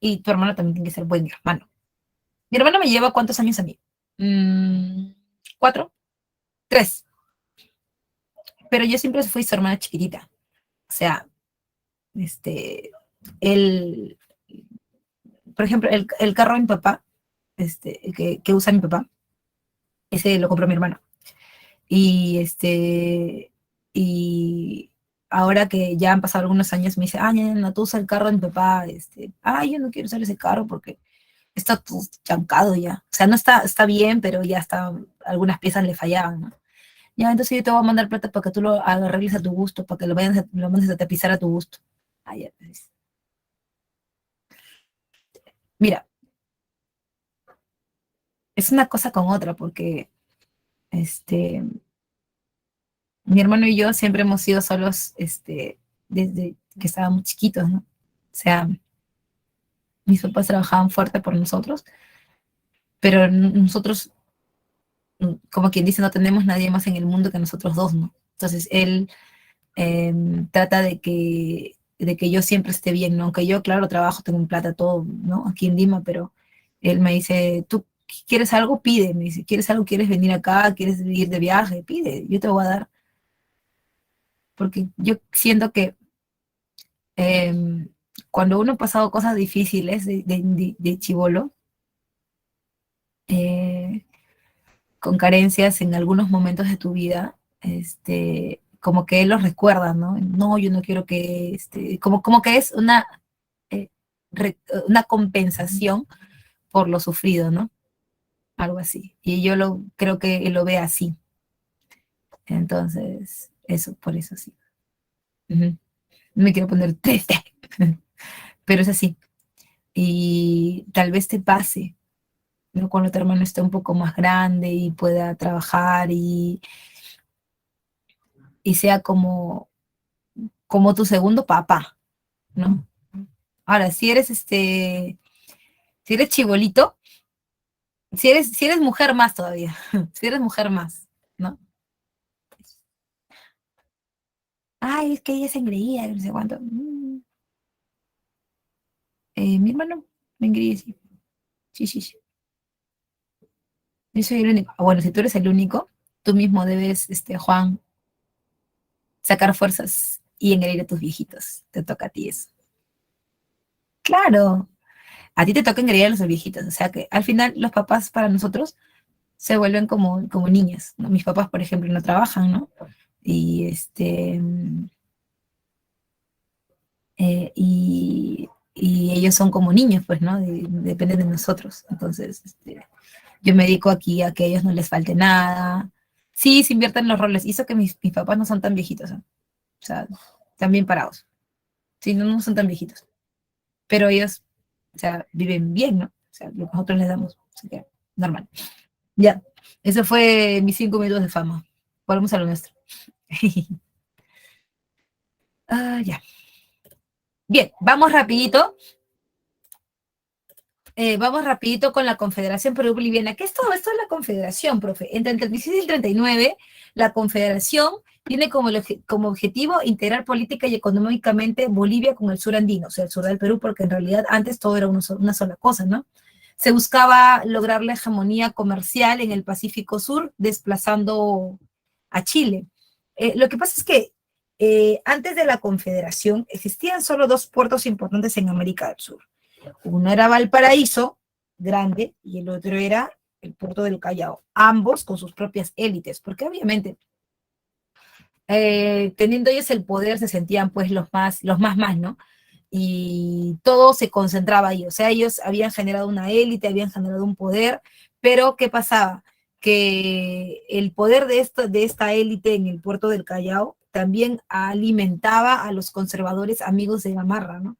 y tu hermano también tiene que ser buen hermano. Mi hermano me lleva ¿cuántos años a mí? 4, 3. Pero yo siempre fui su hermana chiquitita. O sea, este, él, por ejemplo, el carro de mi papá, el que usa mi papá, ese lo compró mi hermano. Y y ahora que ya han pasado algunos años, me dice, ah, ya, no, tú usas el carro de mi papá, yo no quiero usar ese carro porque está todo chancado ya. O sea, no está bien, pero ya está, algunas piezas le fallaban, ¿no? Ya, entonces yo te voy a mandar plata para que tú lo arregles a tu gusto, para que lo mandes a tapizar a tu gusto. Ah, ya, pues. Mira, es una cosa con otra, porque mi hermano y yo siempre hemos sido solos, desde que estábamos chiquitos, ¿no? O sea, mis papás trabajaban fuerte por nosotros, pero nosotros, como quien dice, no tenemos nadie más en el mundo que nosotros dos, ¿no? Entonces él trata de que yo siempre esté bien, ¿no? Aunque yo, claro, trabajo, tengo un plata, todo, ¿no? Aquí en Lima, pero él me dice, tú quieres algo, pide, me dice, quieres algo, quieres venir acá, quieres ir de viaje, pide, yo te voy a dar, porque yo siento que eh, cuando uno ha pasado cosas difíciles de chibolo, eh, con carencias en algunos momentos de tu vida, como que él los recuerda, ¿no? No, yo no quiero que, como que es eh, una compensación por lo sufrido, ¿no? Algo así. Y yo creo que él lo ve así. Entonces, eso, por eso sí. Ujú. No me quiero poner triste, pero es así. Y tal vez te pase, ¿no? Cuando tu hermano esté un poco más grande y pueda trabajar y sea como tu segundo papá, ¿no? Ahora, si eres chibolito, si eres mujer más todavía, si eres mujer más, ¿no? Ay, es que ella es engreída, no sé cuánto. Mi hermano me engreí, sí. Sí, sí, sí. Yo soy el único. Ah, bueno, si tú eres el único, tú mismo debes, Juan, sacar fuerzas y engreír a tus viejitos. Te toca a ti eso. Claro, a ti te toca engreír a los viejitos. O sea que al final los papás para nosotros se vuelven como niñas, ¿no? Mis papás, por ejemplo, no trabajan, ¿no? Y y ellos son como niños, pues, ¿no? Dependen de nosotros. Entonces, yo me dedico aquí a que a ellos no les falte nada. Sí, se invierten los roles. Hizo que mis papás no son tan viejitos, ¿eh? O sea, están bien parados. Sí, no, no son tan viejitos. Pero ellos, o sea, viven bien, ¿no? O sea, lo que nosotros les damos. Así que, normal. Ya, eso fue mis 5 minutos de fama. Volvemos a lo nuestro. Ah, ya. Bien, vamos rapidito con la Confederación Perú-Boliviana. ¿Qué es todo esto de la Confederación, profe? Entre el 36 y el 39, la Confederación tiene como objetivo integrar política y económicamente Bolivia con el sur andino, o sea, el sur del Perú, porque en realidad antes todo era una sola cosa, ¿no? Se buscaba lograr la hegemonía comercial en el Pacífico Sur, desplazando a Chile. Lo que pasa es que antes de la Confederación existían solo dos puertos importantes en América del Sur. Uno era Valparaíso, grande, y el otro era el puerto del Callao, ambos con sus propias élites, porque obviamente teniendo ellos el poder se sentían pues los más, ¿no? Y todo se concentraba ahí, o sea, ellos habían generado una élite, habían generado un poder, pero ¿qué pasaba? Que el poder de esta élite en el puerto del Callao también alimentaba a los conservadores amigos de Gamarra, ¿no?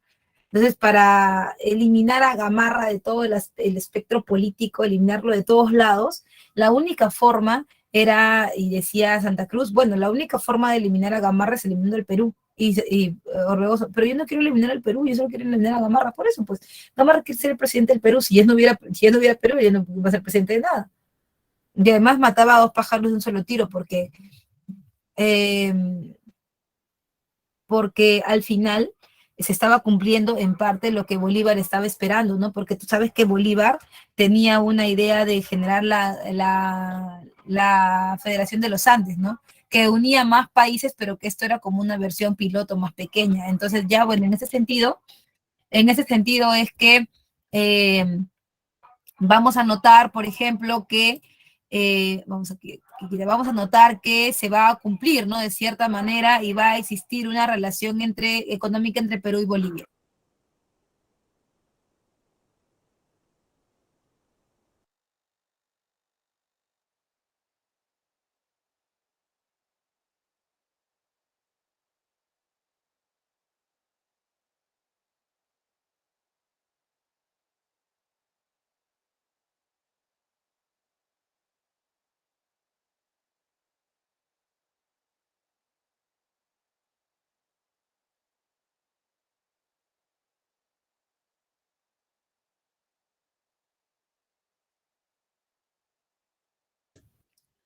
Entonces, para eliminar a Gamarra de todo el espectro político, eliminarlo de todos lados, la única forma era, y decía Santa Cruz, bueno, la única forma de eliminar a Gamarra es eliminando el Perú. Y Orbegoso, pero yo no quiero eliminar al Perú, yo solo quiero eliminar a Gamarra. Por eso, pues, Gamarra quiere ser el presidente del Perú. Si él no hubiera Perú, ya no iba a ser presidente de nada. Y además mataba a dos pájaros de un solo tiro, eh, porque al final se estaba cumpliendo en parte lo que Bolívar estaba esperando, ¿no? Porque tú sabes que Bolívar tenía una idea de generar la Federación de los Andes, ¿no? Que unía más países, pero que esto era como una versión piloto más pequeña. Entonces, ya, bueno, en ese sentido es que eh, vamos a notar, por ejemplo, que vamos a notar que se va a cumplir, ¿no? De cierta manera y va a existir una relación económica entre Perú y Bolivia.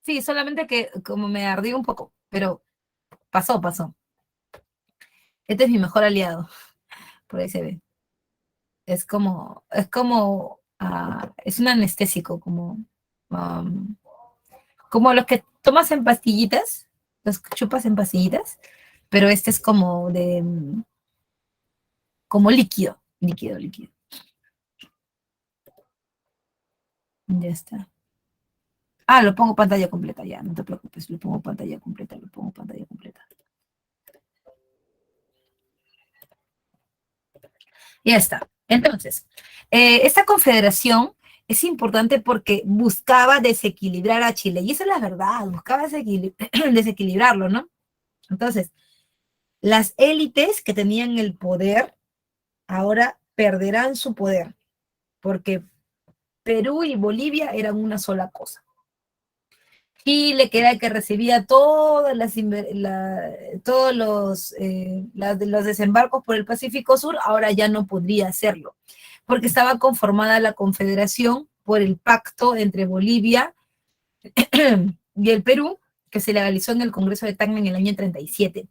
Sí, solamente que como me ardió un poco, pero pasó. Este es mi mejor aliado, por ahí se ve. Es un anestésico, um, como los que tomas en pastillitas, los que chupas en pastillitas, pero este es como líquido. Ya está. Ah, lo pongo pantalla completa, ya, no te preocupes, lo pongo pantalla completa, lo pongo pantalla completa. Ya está. Entonces, esta confederación es importante porque buscaba desequilibrar a Chile, y esa es la verdad, buscaba desequilibrarlo, ¿no? Entonces, las élites que tenían el poder ahora perderán su poder, porque Perú y Bolivia eran una sola cosa. Chile, que era el que recibía todos los desembarcos por el Pacífico Sur, ahora ya no podría hacerlo, porque estaba conformada la confederación por el pacto entre Bolivia y el Perú, que se legalizó en el Congreso de Tacna en el año 37.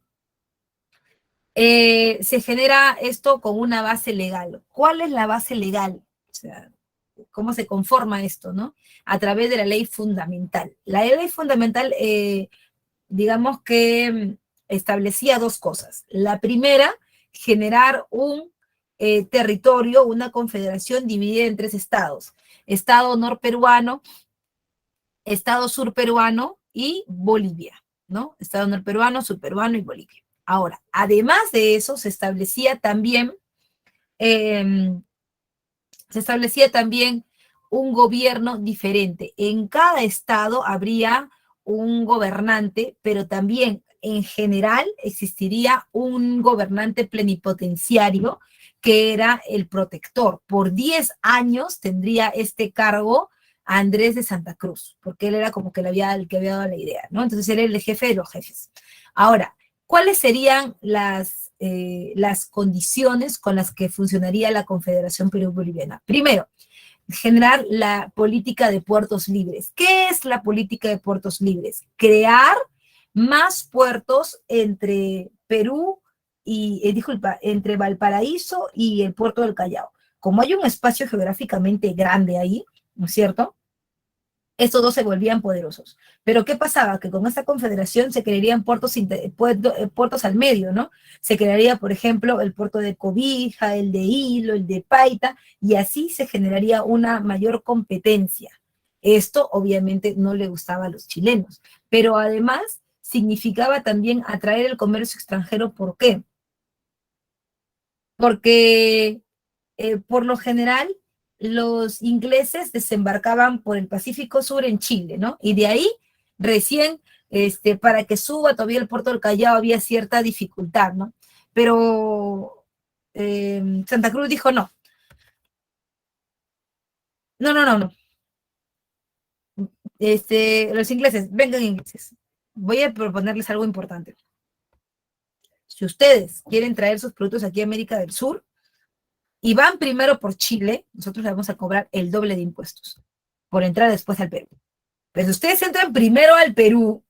Se genera esto con una base legal. ¿Cuál es la base legal? O sea, ¿cómo se conforma esto, no? A través de la ley fundamental. La ley fundamental, digamos que establecía dos cosas. La primera, generar un territorio, una confederación dividida en tres estados. Estado norperuano, Estado surperuano y Bolivia, ¿no? Estado norperuano, surperuano y Bolivia. Ahora, además de eso, eh, se establecía también un gobierno diferente. En cada estado habría un gobernante, pero también en general existiría un gobernante plenipotenciario que era el protector. Por 10 años tendría este cargo Andrés de Santa Cruz, porque él era como que el que había dado la idea, ¿no? Entonces él era el jefe de los jefes. Ahora, ¿cuáles serían las condiciones con las que funcionaría la Confederación Perú-Boliviana? Primero, generar la política de puertos libres. ¿Qué es la política de puertos libres? Crear más puertos entre Perú y, disculpa, entre Valparaíso y el puerto del Callao. Como hay un espacio geográficamente grande ahí, ¿no es cierto? Estos dos se volvían poderosos. Pero ¿qué pasaba? Que con esta confederación se crearían puertos al medio, ¿no? Se crearía, por ejemplo, el puerto de Cobija, el de Hilo, el de Paita, y así se generaría una mayor competencia. Esto obviamente no le gustaba a los chilenos, pero además significaba también atraer el comercio extranjero. ¿Por qué? Porque por lo general los ingleses desembarcaban por el Pacífico Sur en Chile, ¿no? Y de ahí recién, para que suba todavía el puerto del Callao había cierta dificultad, ¿no? Pero Santa Cruz dijo no, no, no, no, no. Los ingleses, vengan ingleses. Voy a proponerles algo importante. Si ustedes quieren traer sus productos aquí a América del Sur, y van primero por Chile, nosotros le vamos a cobrar el doble de impuestos por entrar después al Perú. Pero si ustedes entran primero al Perú,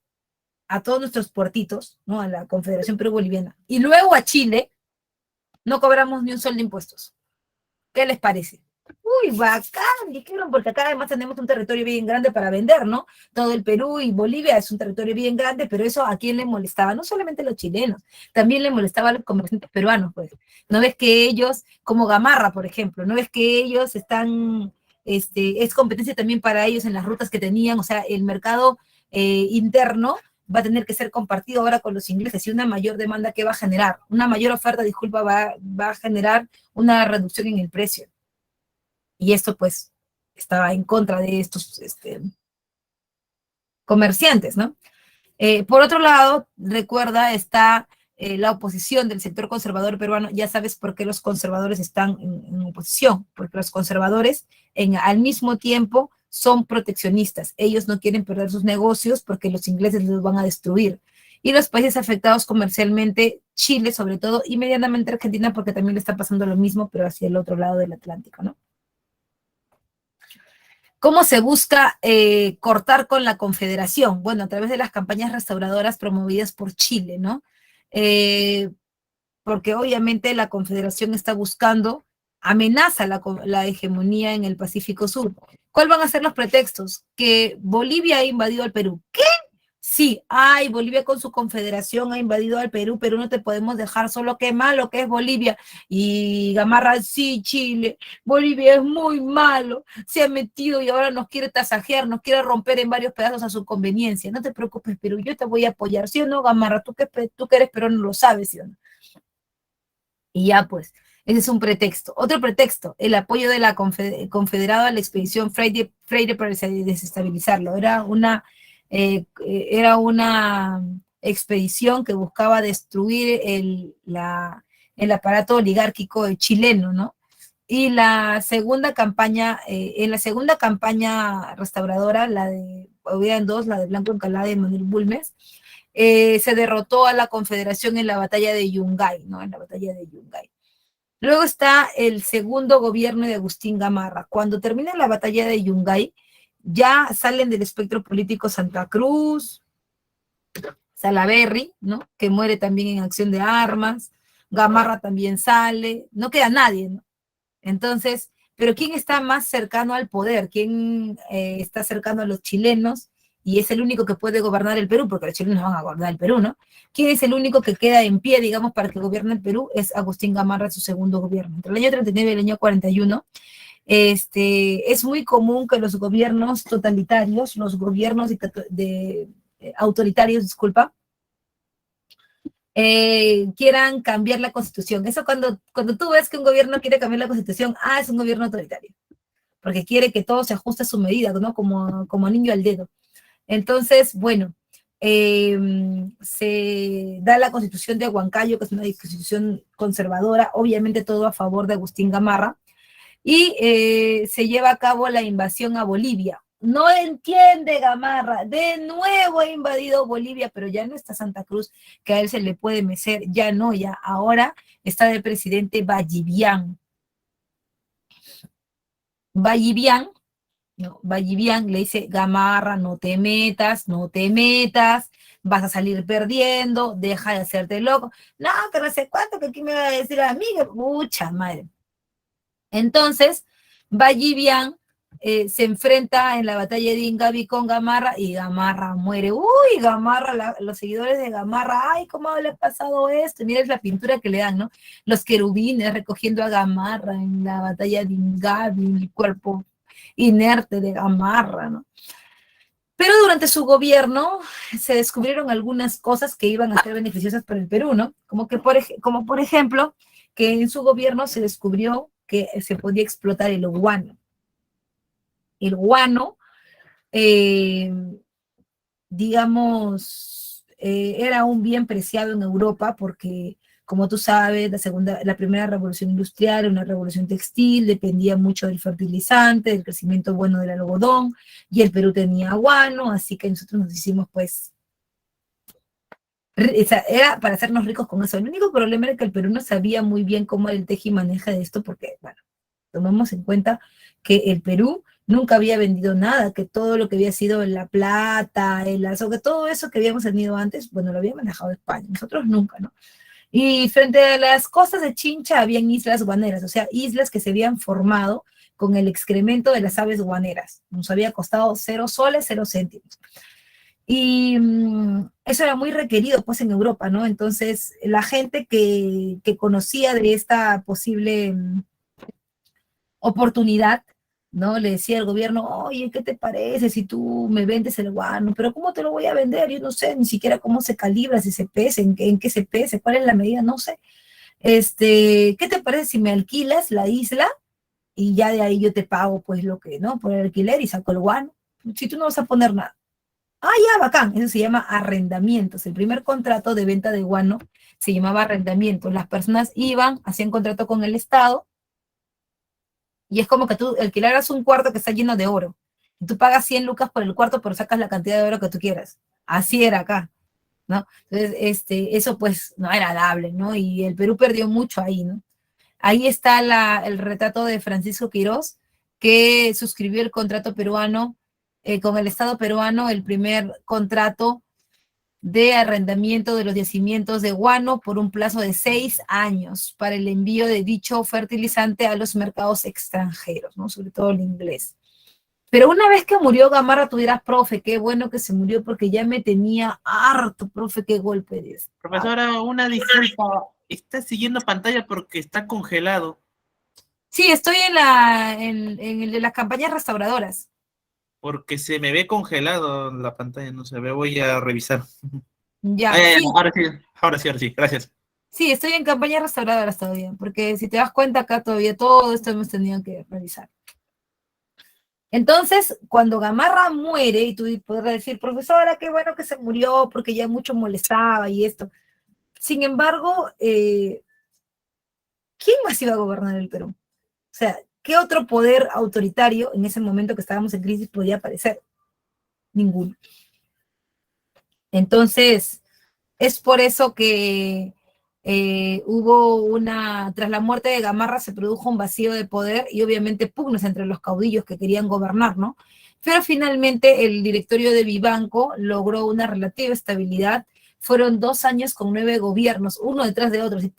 a todos nuestros puertitos, ¿no? A la Confederación Perú-Boliviana, y luego a Chile, no cobramos ni un sol de impuestos. ¿Qué les parece? Uy, bacán, dijeron, porque acá además tenemos un territorio bien grande para vender, ¿no? Todo el Perú y Bolivia es un territorio bien grande, pero eso a quién le molestaba, no solamente a los chilenos, también le molestaba a los comerciantes peruanos, pues. ¿No ves que ellos, como Gamarra, por ejemplo, no ves que ellos están, es competencia también para ellos en las rutas que tenían, o sea, el mercado interno va a tener que ser compartido ahora con los ingleses y una mayor demanda que va a generar, una mayor oferta, disculpa, va a generar una reducción en el precio. Y esto pues estaba en contra de estos comerciantes, ¿no? Por otro lado, recuerda, está la oposición del sector conservador peruano. Ya sabes por qué los conservadores están en oposición, porque los conservadores al mismo tiempo son proteccionistas. Ellos no quieren perder sus negocios porque los ingleses los van a destruir. Y los países afectados comercialmente, Chile sobre todo, y medianamente Argentina, porque también le está pasando lo mismo, pero hacia el otro lado del Atlántico, ¿no? ¿Cómo se busca cortar con la Confederación? Bueno, a través de las campañas restauradoras promovidas por Chile, ¿no? Eh, Porque obviamente la Confederación está buscando, amenaza la hegemonía en el Pacífico Sur. ¿Cuáles van a ser los pretextos? Que Bolivia ha invadido al Perú. ¿Qué? Sí, ay, Bolivia con su confederación ha invadido al Perú, pero no te podemos dejar solo, qué malo que es Bolivia. Y Gamarra, sí, Chile, Bolivia es muy malo, se ha metido y ahora nos quiere tasajear, nos quiere romper en varios pedazos a su conveniencia. No te preocupes, Perú, yo te voy a apoyar, ¿sí o no, Gamarra? Tú que eres peruano lo sabes, ¿sí o no? Y ya pues, ese es un pretexto. Otro pretexto, el apoyo de la confederado a la expedición Freire para desestabilizarlo. Era una expedición que buscaba destruir el aparato oligárquico chileno, ¿no? Y la segunda campaña, en la segunda campaña restauradora, habían dos, la de Blanco Encalada y Manuel Bulnes, se derrotó a la Confederación en la batalla de Yungay, ¿no? En la batalla de Yungay. Luego está el segundo gobierno de Agustín Gamarra. Cuando termina la batalla de Yungay, ya salen del espectro político Santa Cruz, Salaverry, ¿no? Que muere también en acción de armas, Gamarra también sale, no queda nadie, ¿no? Entonces, pero ¿quién está más cercano al poder? ¿Quién está cercano a los chilenos? Y es el único que puede gobernar el Perú, porque los chilenos van a gobernar el Perú, ¿no? ¿Quién es el único que queda en pie, digamos, para que gobierne el Perú? Es Agustín Gamarra, su segundo gobierno. Entre el año 39 y el año 41, es muy común que los gobiernos totalitarios, los gobiernos autoritarios, disculpa, quieran cambiar la constitución. Eso cuando tú ves que un gobierno quiere cambiar la constitución, es un gobierno autoritario, porque quiere que todo se ajuste a su medida, ¿no? Como niño al dedo. Entonces, bueno, se da la constitución de Huancayo, que es una constitución conservadora, obviamente todo a favor de Agustín Gamarra, y se lleva a cabo la invasión a Bolivia. No entiende Gamarra, de nuevo ha invadido Bolivia, pero ya no está Santa Cruz, que a él se le puede mecer, ya no, ya ahora está el presidente Vallivian. Vallivian, no, Vallivian le dice, Gamarra, no te metas, no te metas, vas a salir perdiendo, deja de hacerte loco. No, que no sé cuánto, que aquí me va a decir a mí, mucha madre. Entonces, Vallivian se enfrenta en la batalla de Ingavi con Gamarra y Gamarra muere. Uy, Gamarra, los seguidores de Gamarra, ay, ¿cómo le ha pasado esto? Mira la pintura que le dan, ¿no? Los querubines recogiendo a Gamarra en la batalla de Ingavi, el cuerpo inerte de Gamarra, ¿no? Pero durante su gobierno se descubrieron algunas cosas que iban a ser beneficiosas para el Perú, ¿no? Como por ejemplo, que en su gobierno se descubrió que se podía explotar el guano. El guano, eh, digamos, era un bien preciado en Europa porque, como tú sabes, la primera revolución industrial, una revolución textil, dependía mucho del fertilizante, del crecimiento bueno del algodón, y el Perú tenía guano, así que nosotros nos hicimos, pues, era para hacernos ricos con eso. El único problema era que el Perú no sabía muy bien cómo era el tejimaneja de esto, porque, bueno, tomemos en cuenta que el Perú nunca había vendido nada, que todo lo que había sido la plata, el azúcar, todo eso que habíamos tenido antes, bueno, lo había manejado España, nosotros nunca, ¿no? Y frente a las costas de Chincha habían islas guaneras, o sea, islas que se habían formado con el excremento de las aves guaneras. Nos había costado 0 soles, 0 céntimos. Y eso era muy requerido, pues, en Europa, ¿no? Entonces, la gente que conocía de esta posible oportunidad, ¿no? Le decía al gobierno, oye, ¿qué te parece si tú me vendes el guano? Pero ¿cómo te lo voy a vender? Yo no sé ni siquiera cómo se calibra, si se pesa, en qué se pesa, cuál es la medida, no sé. ¿Qué te parece si me alquilas la isla y ya de ahí yo te pago, pues, lo que, ¿no? Por el alquiler y saco el guano. Si tú no vas a poner nada. Ya, bacán. Eso se llama arrendamientos. El primer contrato de venta de guano se llamaba arrendamiento. Las personas iban, hacían contrato con el Estado, y es como que tú alquilaras un cuarto que está lleno de oro. Y tú pagas 100 lucas por el cuarto, pero sacas la cantidad de oro que tú quieras. Así era acá, ¿no? Entonces, eso pues no era dable, ¿no? Y el Perú perdió mucho ahí, ¿no? Ahí está el retrato de Francisco Quirós, que suscribió el contrato peruano con el Estado peruano, el primer contrato de arrendamiento de los yacimientos de guano por un plazo de 6 años para el envío de dicho fertilizante a los mercados extranjeros, ¿no? Sobre todo el inglés. Pero una vez que murió Gamarra, tú dirás, profe, qué bueno que se murió porque ya me tenía harto, profe, qué golpe de eso. Profesora, una disculpa, está siguiendo pantalla porque está congelado. Sí, estoy en el de las campañas restauradoras. Porque se me ve congelado la pantalla, no se ve, voy a revisar. Ya, sí, Ahora sí, ahora sí, gracias. sí, estoy en campañas restauradoras todavía, porque si te das cuenta acá todavía todo esto hemos tenido que revisar. Entonces, cuando Gamarra muere, y tú podrás decir, profesora, qué bueno que se murió porque ya mucho molestaba y esto. Sin embargo, ¿quién más iba a gobernar el Perú? sea, ¿qué otro poder autoritario en ese momento que estábamos en crisis podía aparecer? Ninguno. Entonces, es por eso que tras la muerte de Gamarra se produjo un vacío de poder y obviamente pugnas entre los caudillos que querían gobernar, ¿no? Pero finalmente el directorio de Vivanco logró una relativa estabilidad. Fueron 2 años con 9 gobiernos, uno detrás de otro, y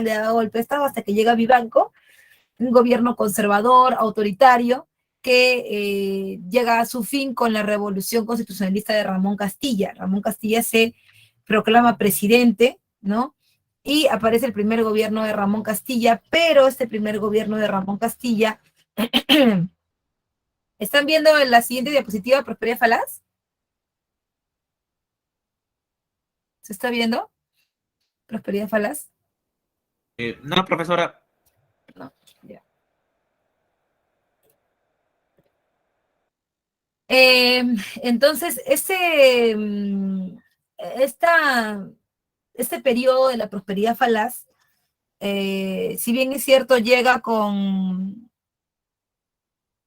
le da golpe, estaba hasta que llega Vivanco, un gobierno conservador, autoritario, que llega a su fin con la revolución constitucionalista de Ramón Castilla. Ramón Castilla se proclama presidente, ¿no? Y aparece el primer gobierno de Ramón Castilla, pero este primer gobierno de Ramón Castilla, ¿están viendo en la siguiente diapositiva Prosperidad Falaz? ¿Se está viendo? Prosperidad Falaz. No, profesora. No, ya. Entonces, este periodo de la prosperidad falaz, si bien es cierto, llega con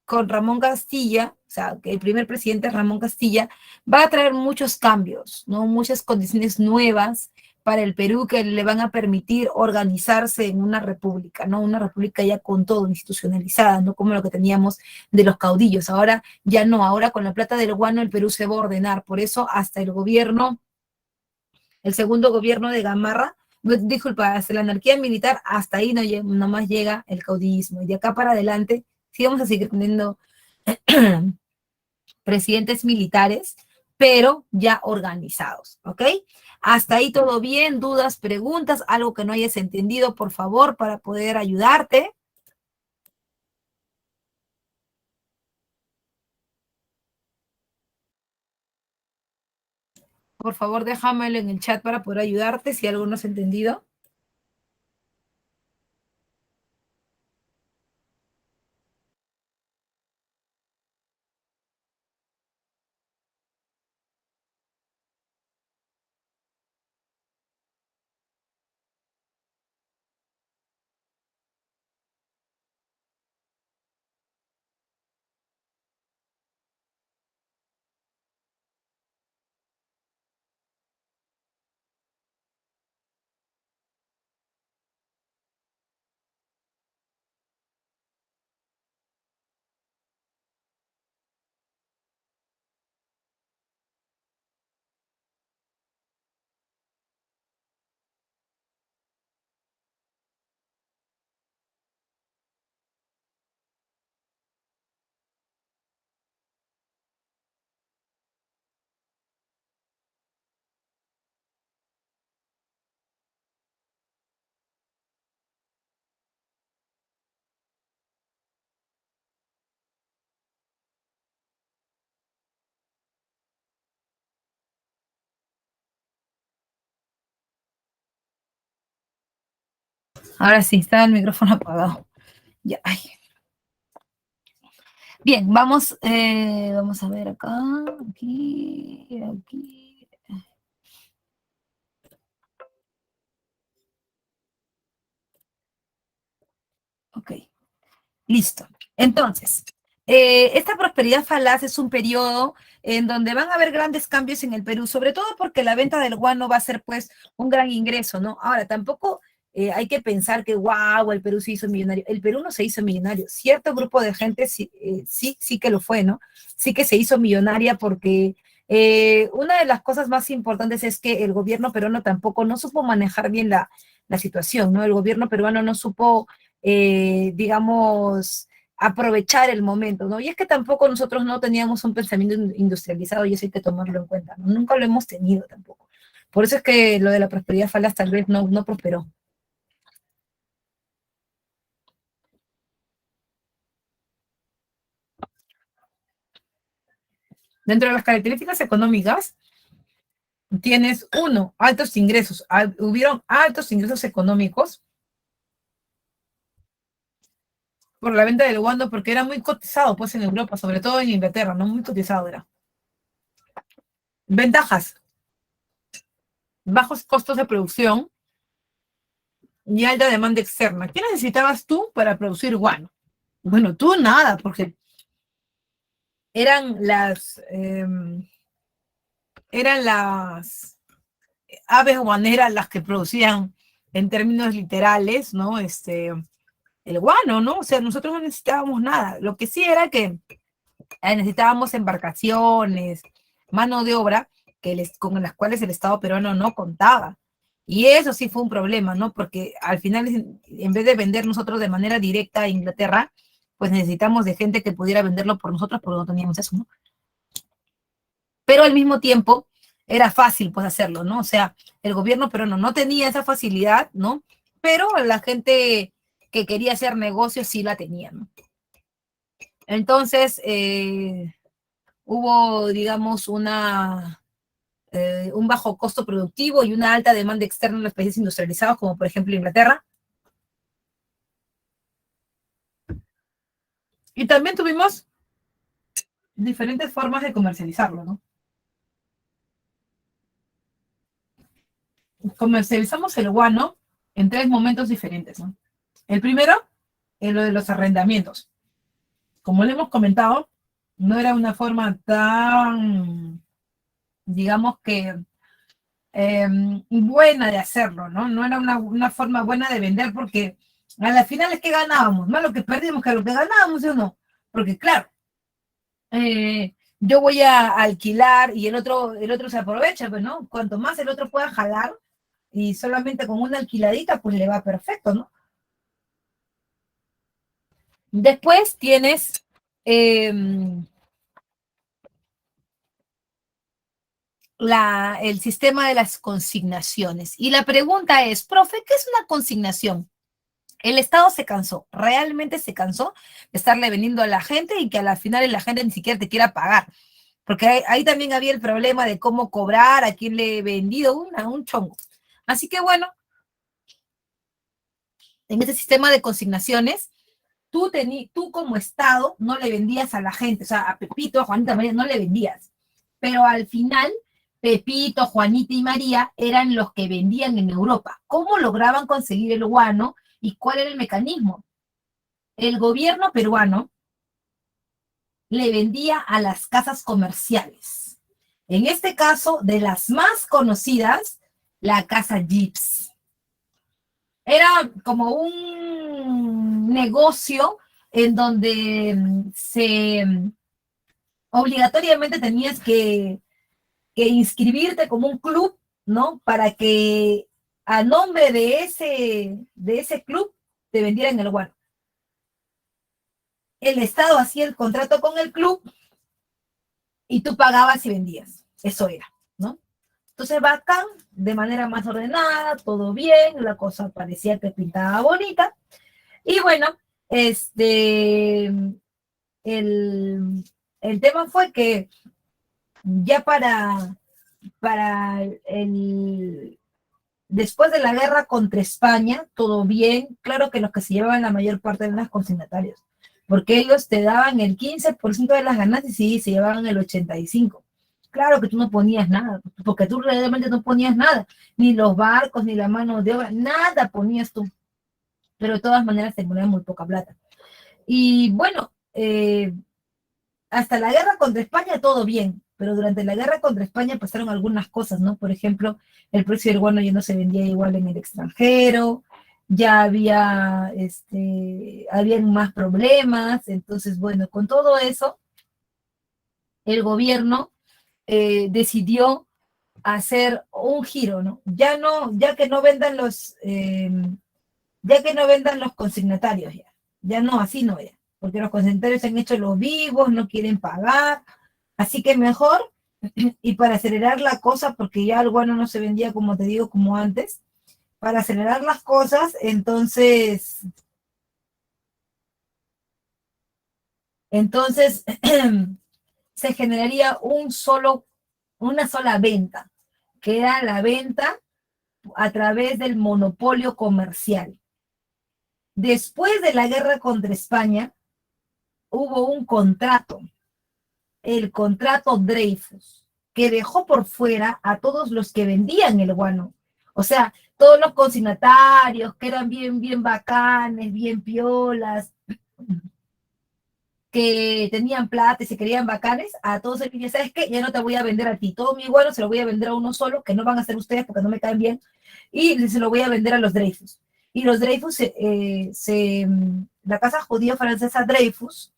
Ramón Castilla, o sea, que el primer presidente es Ramón Castilla, va a traer muchos cambios, ¿no? Muchas condiciones nuevas para el Perú que le van a permitir organizarse en una república, ¿no? Una república ya con todo institucionalizada, no como lo que teníamos de los caudillos. Ahora ya no, ahora con la plata del guano el Perú se va a ordenar. Por eso hasta el segundo gobierno de Gamarra, disculpa, hasta la anarquía militar, hasta ahí no más llega el caudillismo. Y de acá para adelante, sí vamos a seguir teniendo presidentes militares, pero ya organizados, ¿ok? Hasta ahí todo bien, dudas, preguntas, algo que no hayas entendido, por favor, para poder ayudarte. Por favor, déjamelo en el chat para poder ayudarte si algo no has entendido. Ahora sí, está el micrófono apagado. Ya, ay. Bien, vamos a ver acá, aquí. Ok, listo. Entonces, esta prosperidad falaz es un periodo en donde van a haber grandes cambios en el Perú, sobre todo porque la venta del guano va a ser pues un gran ingreso, ¿no? Ahora, tampoco hay que pensar que, wow, el Perú se hizo millonario. El Perú no se hizo millonario. Cierto grupo de gente sí que lo fue, ¿no? Sí que se hizo millonaria porque una de las cosas más importantes es que el gobierno peruano tampoco no supo manejar bien la situación, ¿no? El gobierno peruano no supo, digamos, aprovechar el momento, ¿no? Y es que tampoco nosotros no teníamos un pensamiento industrializado y eso hay que tomarlo en cuenta, ¿no? Nunca lo hemos tenido tampoco. Por eso es que lo de la prosperidad falaz tal vez no prosperó. Dentro de las características económicas, tienes uno, altos ingresos. Hubieron altos ingresos económicos por la venta del guano porque era muy cotizado, pues, en Europa, sobre todo en Inglaterra, ¿no? Muy cotizado era. Ventajas: bajos costos de producción, y alta demanda externa. ¿Qué necesitabas tú para producir guano? Bueno, tú nada, porque eran las aves guaneras las que producían en términos literales, ¿no? El guano, ¿no? O sea, nosotros no necesitábamos nada. Lo que sí era que necesitábamos embarcaciones, mano de obra, con las cuales el Estado peruano no contaba. Y eso sí fue un problema, ¿no? Porque al final, en vez de vender nosotros de manera directa a Inglaterra, pues necesitamos de gente que pudiera venderlo por nosotros, porque no teníamos eso, ¿no? Pero al mismo tiempo era fácil, pues, hacerlo, ¿no? O sea, el gobierno peruano no tenía esa facilidad, ¿no? Pero la gente que quería hacer negocios sí la tenía, ¿no? Entonces, hubo, digamos, un bajo costo productivo y una alta demanda externa en los países industrializados, como por ejemplo Inglaterra. Y también tuvimos diferentes formas de comercializarlo, ¿no? Comercializamos el guano en 3 momentos diferentes, ¿no? El primero es lo de los arrendamientos. Como le hemos comentado, no era una forma tan, digamos que, buena de hacerlo, ¿no? No era una forma buena de vender porque a la final es que ganábamos, más lo que perdimos que lo que ganábamos, ¿o no? Porque claro, yo voy a alquilar y el otro se aprovecha, pues, ¿no? Cuanto más el otro pueda jalar y solamente con una alquiladita, pues le va perfecto, ¿no? Después tienes eh, el sistema de las consignaciones. Y la pregunta es, profe, ¿qué es una consignación? El Estado se cansó, realmente se cansó de estarle vendiendo a la gente y que a la final la gente ni siquiera te quiera pagar. Porque ahí también había el problema de cómo cobrar, a quién le he vendido, un chongo. Así que bueno, en ese sistema de consignaciones, tú como Estado no le vendías a la gente, o sea, a Pepito, a Juanita, a María, no le vendías. Pero al final, Pepito, Juanita y María eran los que vendían en Europa. ¿Cómo lograban conseguir el guano y cuál era el mecanismo? El gobierno peruano le vendía a las casas comerciales. En este caso, de las más conocidas, la casa Gips. Era como un negocio en donde obligatoriamente tenías que inscribirte como un club, ¿no? Para que a nombre de ese club te vendieran el guano. El Estado hacía el contrato con el club y tú pagabas y vendías. Eso era, ¿no? Entonces, bacán, de manera más ordenada, todo bien, la cosa parecía que pintaba bonita. Y bueno, el tema fue que ya después de la guerra contra España, todo bien, claro que los que se llevaban la mayor parte eran los consignatarios, porque ellos te daban el 15% de las ganancias y se llevaban el 85%. Claro que tú no ponías nada, porque tú realmente no ponías nada, ni los barcos, ni la mano de obra, nada ponías tú, pero de todas maneras te ponían muy poca plata. Y bueno, hasta la guerra contra España todo bien, pero durante la guerra contra España pasaron algunas cosas, ¿no? Por ejemplo, el precio del guano ya no se vendía igual en el extranjero, ya habían más problemas, entonces, bueno, con todo eso, el gobierno decidió hacer un giro, ¿no? Ya que no vendan los consignatarios, ya no, así no era, porque los consignatarios se han hecho los vivos, no quieren pagar, así que mejor, y para acelerar la cosa, porque ya el guano no se vendía, como te digo, como antes, para acelerar las cosas, entonces se generaría una sola venta, que era la venta a través del monopolio comercial. Después de la guerra contra España, hubo un contrato, el contrato Dreyfus, que dejó por fuera a todos los que vendían el guano. O sea, todos los consignatarios que eran bien bacanes, bien piolas, que tenían plata y se querían bacanes, a todos el que ¿sabes qué? Ya no te voy a vender a ti, todo mi bueno se lo voy a vender a uno solo, que no van a ser ustedes porque no me caen bien, y se lo voy a vender a los Dreyfus. Y los Dreyfus, la casa judía francesa Dreyfus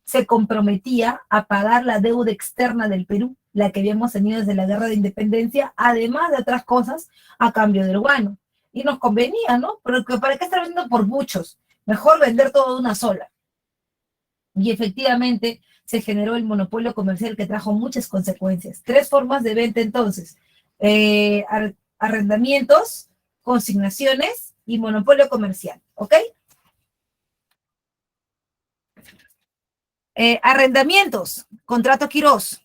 se comprometía a pagar la deuda externa del Perú, la que habíamos tenido desde la guerra de independencia, además de otras cosas, a cambio del guano. Y nos convenía, ¿no? Pero ¿para qué estar vendiendo por muchos? Mejor vender todo de una sola. Y efectivamente se generó el monopolio comercial que trajo muchas consecuencias. 3 formas de venta entonces: arrendamientos, consignaciones y monopolio comercial, ¿ok? Arrendamientos, contrato Quirós.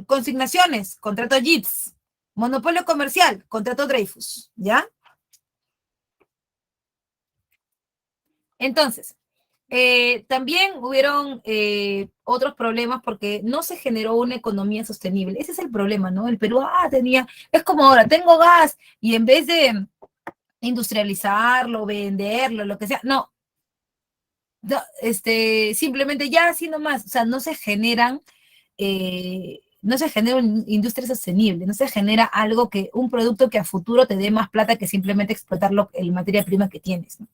Consignaciones, contrato Gibbs. Monopolio comercial, contrato Dreyfus, ¿ya? Entonces, también hubieron otros problemas porque no se generó una economía sostenible. Ese es el problema, ¿no? El Perú es como ahora, tengo gas y en vez de industrializarlo, venderlo, lo que sea, no, simplemente ya así nomás, o sea, no se genera una industria sostenible, no se genera un producto que a futuro te dé más plata que simplemente explotar el materia prima que tienes, ¿no?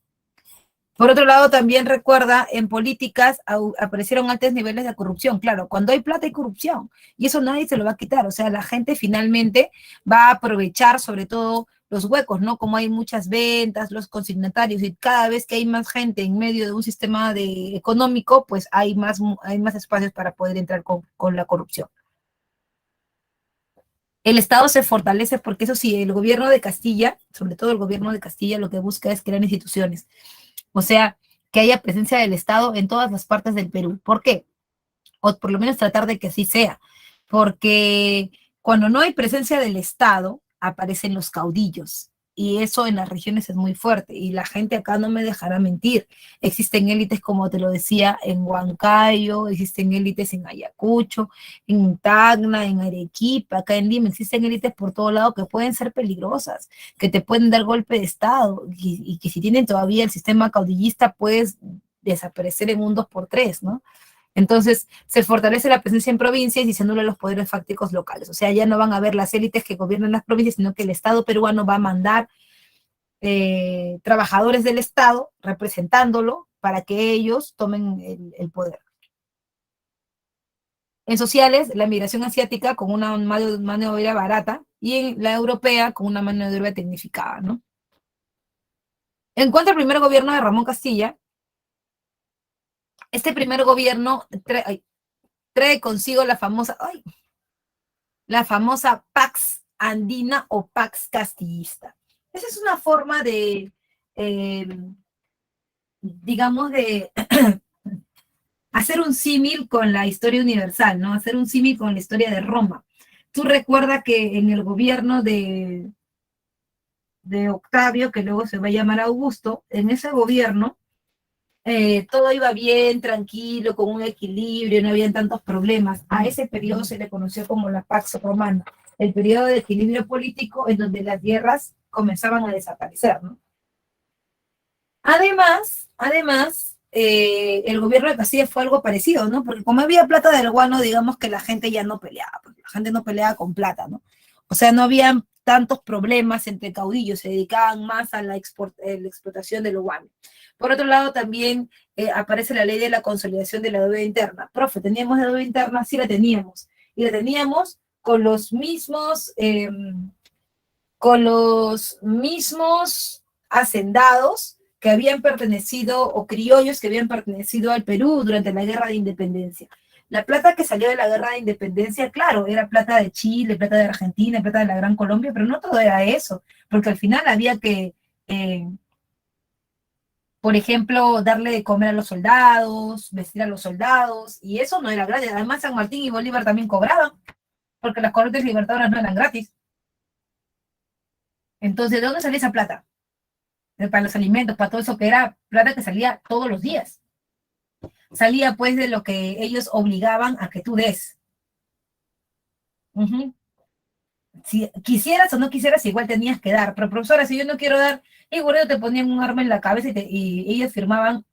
Por otro lado, también recuerda, en políticas aparecieron altos niveles de corrupción. Claro, cuando hay plata hay corrupción y eso nadie se lo va a quitar. O sea, la gente finalmente va a aprovechar sobre todo los huecos, ¿no? Como hay muchas ventas, los consignatarios y cada vez que hay más gente en medio de un sistema económico, pues hay más espacios para poder entrar con la corrupción. El Estado se fortalece porque eso sí, el gobierno de Castilla, sobre todo el gobierno de Castilla, lo que busca es crear instituciones. O sea, que haya presencia del Estado en todas las partes del Perú. ¿Por qué? O por lo menos tratar de que así sea. Porque cuando no hay presencia del Estado, aparecen los caudillos. Y eso en las regiones es muy fuerte. Y la gente acá no me dejará mentir. Existen élites, como te lo decía, en Huancayo, existen élites en Ayacucho, en Tacna, en Arequipa, acá en Lima. Existen élites por todo lado que pueden ser peligrosas, que te pueden dar golpe de Estado. Y que si tienen todavía el sistema caudillista, puedes desaparecer en un 2x3, ¿no? Entonces, se fortalece la presencia en provincias y se anulan los poderes fácticos locales. O sea, ya no van a haber las élites que gobiernan las provincias, sino que el Estado peruano va a mandar trabajadores del Estado representándolo para que ellos tomen el poder. En sociales, la migración asiática con una mano de obra barata y en la europea con una mano de obra tecnificada, ¿no? En cuanto al primer gobierno de Ramón Castilla, este primer gobierno trae consigo la famosa Pax Andina o Pax Castillista. Esa es una forma digamos, de hacer un símil con la historia universal, ¿no? Hacer un símil con la historia de Roma. Tú recuerdas que en el gobierno de Octavio, que luego se va a llamar Augusto, en ese gobierno todo iba bien, tranquilo, con un equilibrio, no habían tantos problemas. A ese periodo se le conoció como la Pax Romana, el periodo de equilibrio político en donde las guerras comenzaban a desaparecer, ¿no? Además, el gobierno de Castilla fue algo parecido, ¿no? Porque como había plata del guano, digamos que la gente ya no peleaba, porque la gente no peleaba con plata, ¿no? O sea, no habían tantos problemas entre caudillos, se dedicaban más a la explotación del guano. Por otro lado, también aparece la ley de la consolidación de la deuda interna. Profe, ¿teníamos deuda interna? Sí la teníamos. Y la teníamos con los mismos hacendados que habían pertenecido, o criollos que habían pertenecido al Perú durante la guerra de independencia. La plata que salió de la guerra de independencia, claro, era plata de Chile, plata de Argentina, plata de la Gran Colombia, pero no todo era eso, porque al final había que, por ejemplo, darle de comer a los soldados, vestir a los soldados, y eso no era gratis. Además, San Martín y Bolívar también cobraban, porque las corrientes libertadoras no eran gratis. Entonces, ¿de dónde salía esa plata? Para los alimentos, para todo eso que era plata que salía todos los días. Salía pues de lo que ellos obligaban a que tú des. si quisieras o no quisieras, igual tenías que dar. Pero profesora, si yo no quiero dar, igual te ponían un arma en la cabeza y ellos firmaban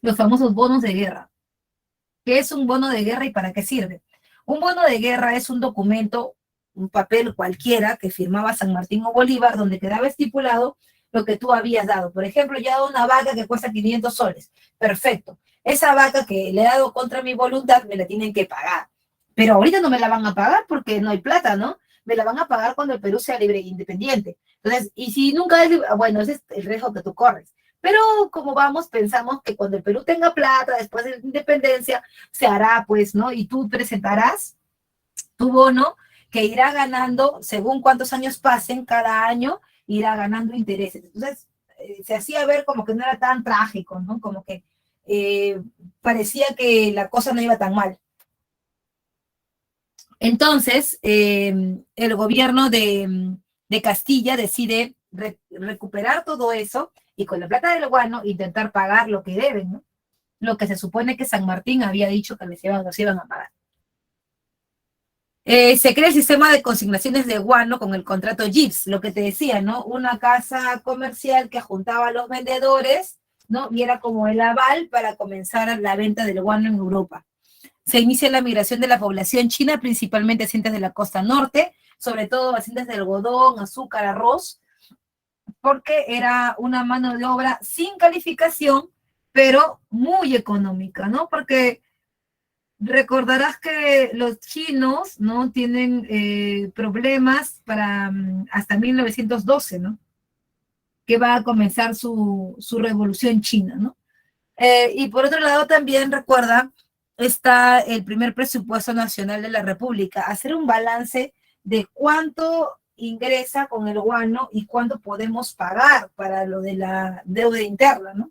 los famosos bonos de guerra. ¿Qué es un bono de guerra y para qué sirve? Un bono de guerra es un documento, un papel cualquiera que firmaba San Martín o Bolívar, donde quedaba estipulado lo que tú habías dado. Por ejemplo, yo he dado una vaca que cuesta 500 soles. Perfecto. Esa vaca que le he dado contra mi voluntad me la tienen que pagar. Pero ahorita no me la van a pagar porque no hay plata, ¿no? Me la van a pagar cuando el Perú sea libre e independiente. Entonces, y si nunca es libre, bueno, ese es el riesgo que tú corres. Pero como vamos, pensamos que cuando el Perú tenga plata, después de la independencia, se hará, pues, ¿no? Y tú presentarás tu bono que irá ganando, según cuántos años pasen, cada año irá ganando intereses. Entonces, se hacía ver como que no era tan trágico, ¿no? Como que parecía que la cosa no iba tan mal. Entonces, el gobierno de Castilla decide recuperar todo eso y con la plata del guano intentar pagar lo que deben, ¿no? Lo que se supone que San Martín había dicho que les iban a pagar. Se crea el sistema de consignaciones de guano con el contrato GIPS, lo que te decía, ¿no? Una casa comercial que juntaba a los vendedores, ¿no? Y era como el aval para comenzar la venta del guano en Europa. Se inicia la migración de la población china, principalmente hacientes de la costa norte, sobre todo hacientes de algodón, azúcar, arroz, porque era una mano de obra sin calificación, pero muy económica, ¿no? Porque recordarás que los chinos, ¿no? Tienen problemas para hasta 1912, ¿no? Que va a comenzar su revolución china, ¿no? Y por otro lado también recuerda, está el primer presupuesto nacional de la República, hacer un balance de cuánto ingresa con el guano y cuánto podemos pagar para lo de la deuda interna, ¿no?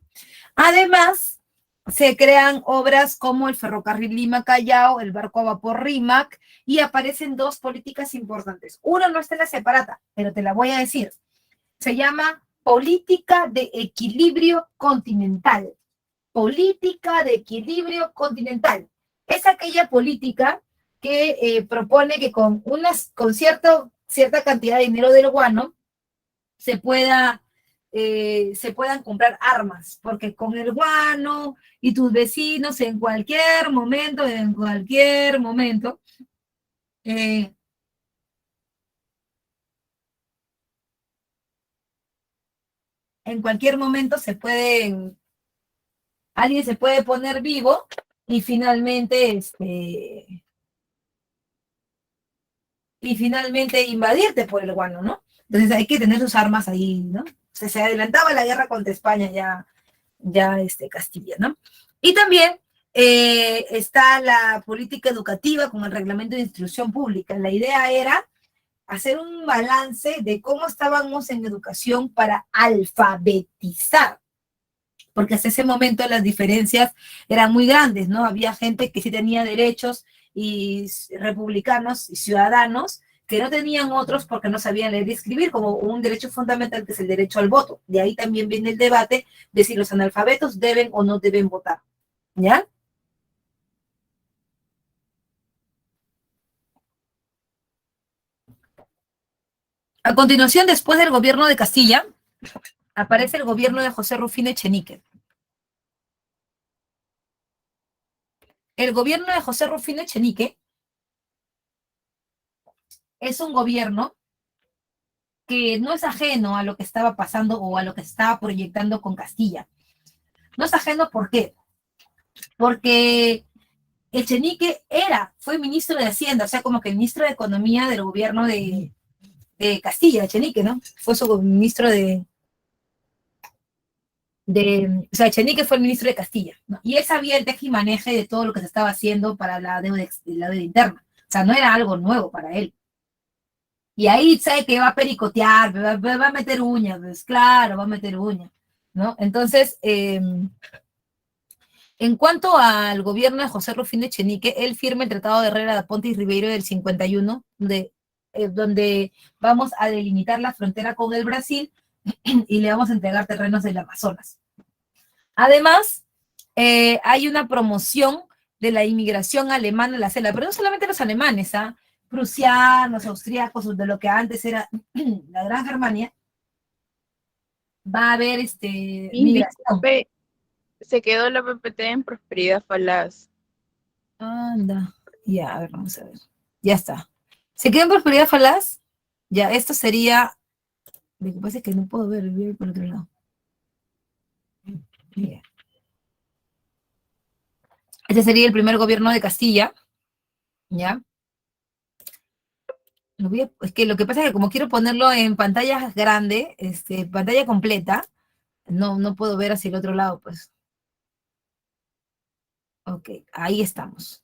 Además, se crean obras como el ferrocarril Lima-Callao, el barco a vapor Rímac, y aparecen dos políticas importantes. Una no está en la separata, pero te la voy a decir. Se llama política de equilibrio continental. Política de equilibrio continental. Es aquella política que propone que con cierta cantidad de dinero del guano se puedan comprar armas, porque con el guano y tus vecinos en cualquier momento, eh, en cualquier momento alguien se puede poner vivo y finalmente invadirte por el guano, ¿no? Entonces hay que tener sus armas ahí, ¿no? O sea, se adelantaba la guerra contra España ya Castilla, ¿no? Y también está la política educativa con el reglamento de instrucción pública. La idea era hacer un balance de cómo estábamos en educación para alfabetizar, porque hasta ese momento las diferencias eran muy grandes, ¿no? Había gente que sí tenía derechos y republicanos y ciudadanos que no tenían otros porque no sabían leer y escribir, como un derecho fundamental que es el derecho al voto. De ahí también viene el debate de si los analfabetos deben o no deben votar, ¿ya? A continuación, después del gobierno de Castilla, aparece el gobierno de José Rufino Echenique. El gobierno de José Rufino Echenique es un gobierno que no es ajeno a lo que estaba pasando o a lo que estaba proyectando con Castilla. No es ajeno, ¿por qué? Porque Echenique fue ministro de Hacienda, o sea, como que ministro de Economía del gobierno de Castilla, Echenique, ¿no? Fue su ministro o sea, Echenique fue el ministro de Castilla, ¿no? Y él sabía el tejimaneje de todo lo que se estaba haciendo para la deuda interna. O sea, no era algo nuevo para él. Y ahí sabe que va a pericotear, va a meter uñas, pues claro, va a meter uñas, ¿no? Entonces, en cuanto al gobierno de José Rufino Echenique, él firma el Tratado de Herrera de Ponte y Ribeiro del 51, donde vamos a delimitar la frontera con el Brasil y le vamos a entregar terrenos del Amazonas. Además, hay una promoción de la inmigración alemana a la selva, pero no solamente los alemanes, prusianos, austríacos, de lo que antes era la Gran Germania, va a haber migración. Disculpe, se quedó la PPT en prosperidad falaz. Anda, ya, a ver, vamos a ver. Ya está. ¿Se quedó en prosperidad falaz? Ya, esto sería, lo que pasa es que no puedo ver, voy a ir por otro lado. Ya. Este sería el primer gobierno de Castilla, ¿ya? Es que lo que pasa es que como quiero ponerlo en pantalla grande, pantalla completa, no puedo ver hacia el otro lado, pues. Ok, ahí estamos.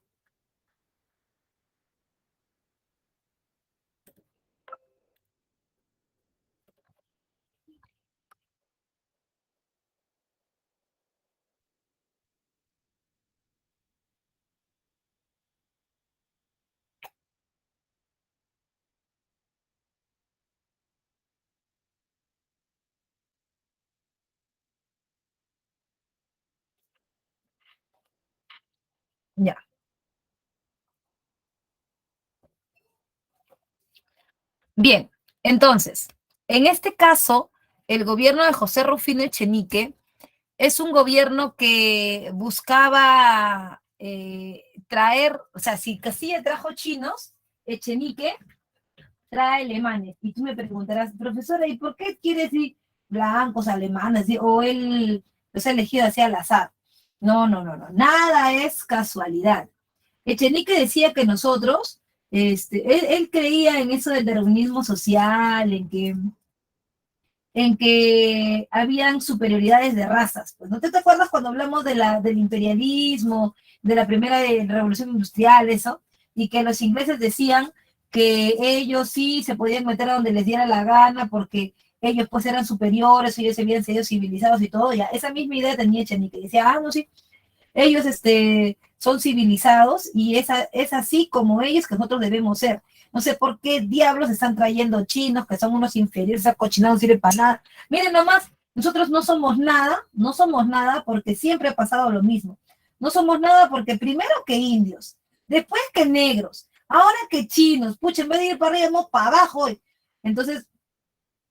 Ya. Bien, entonces, en este caso, el gobierno de José Rufino Echenique es un gobierno que buscaba traer, o sea, si Castilla trajo chinos, Echenique trae alemanes. Y tú me preguntarás, profesora, ¿y por qué quiere decir blancos, alemanes? O él los ha elegido así al azar. No, nada es casualidad. Echenique decía que nosotros, él creía en eso del darwinismo social, en que habían superioridades de razas. Pues, ¿no te acuerdas cuando hablamos del imperialismo, de la primera revolución industrial, eso? Y que los ingleses decían que ellos sí se podían meter a donde les diera la gana porque ellos pues eran superiores, ellos se habían sido civilizados y todo, ya. Esa misma idea tenía Echenique, decía, no, sí, ellos son civilizados y es así como ellos que nosotros debemos ser. No sé por qué diablos están trayendo chinos, que son unos inferiores, esa cochinada no sirve para nada. Miren nomás, nosotros no somos nada porque siempre ha pasado lo mismo. No somos nada porque primero que indios, después que negros, ahora que chinos, pucha, en vez de ir para arriba, vamos para abajo. Entonces,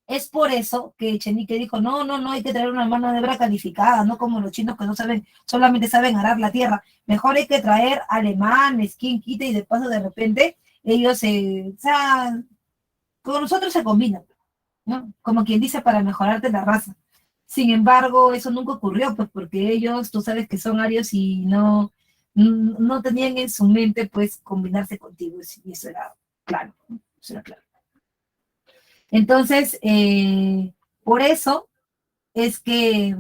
es por eso que Echenique dijo, no, hay que traer una mano de obra calificada, no como los chinos que no saben, solamente saben arar la tierra. Mejor hay que traer alemanes, quien quita, y de paso de repente ellos o sea, con nosotros se combinan, ¿no? Como quien dice, para mejorarte la raza. Sin embargo, eso nunca ocurrió, pues porque ellos, tú sabes que son arios y no tenían en su mente, pues, combinarse contigo, y eso era claro, ¿no? Eso era claro. Entonces, por eso es que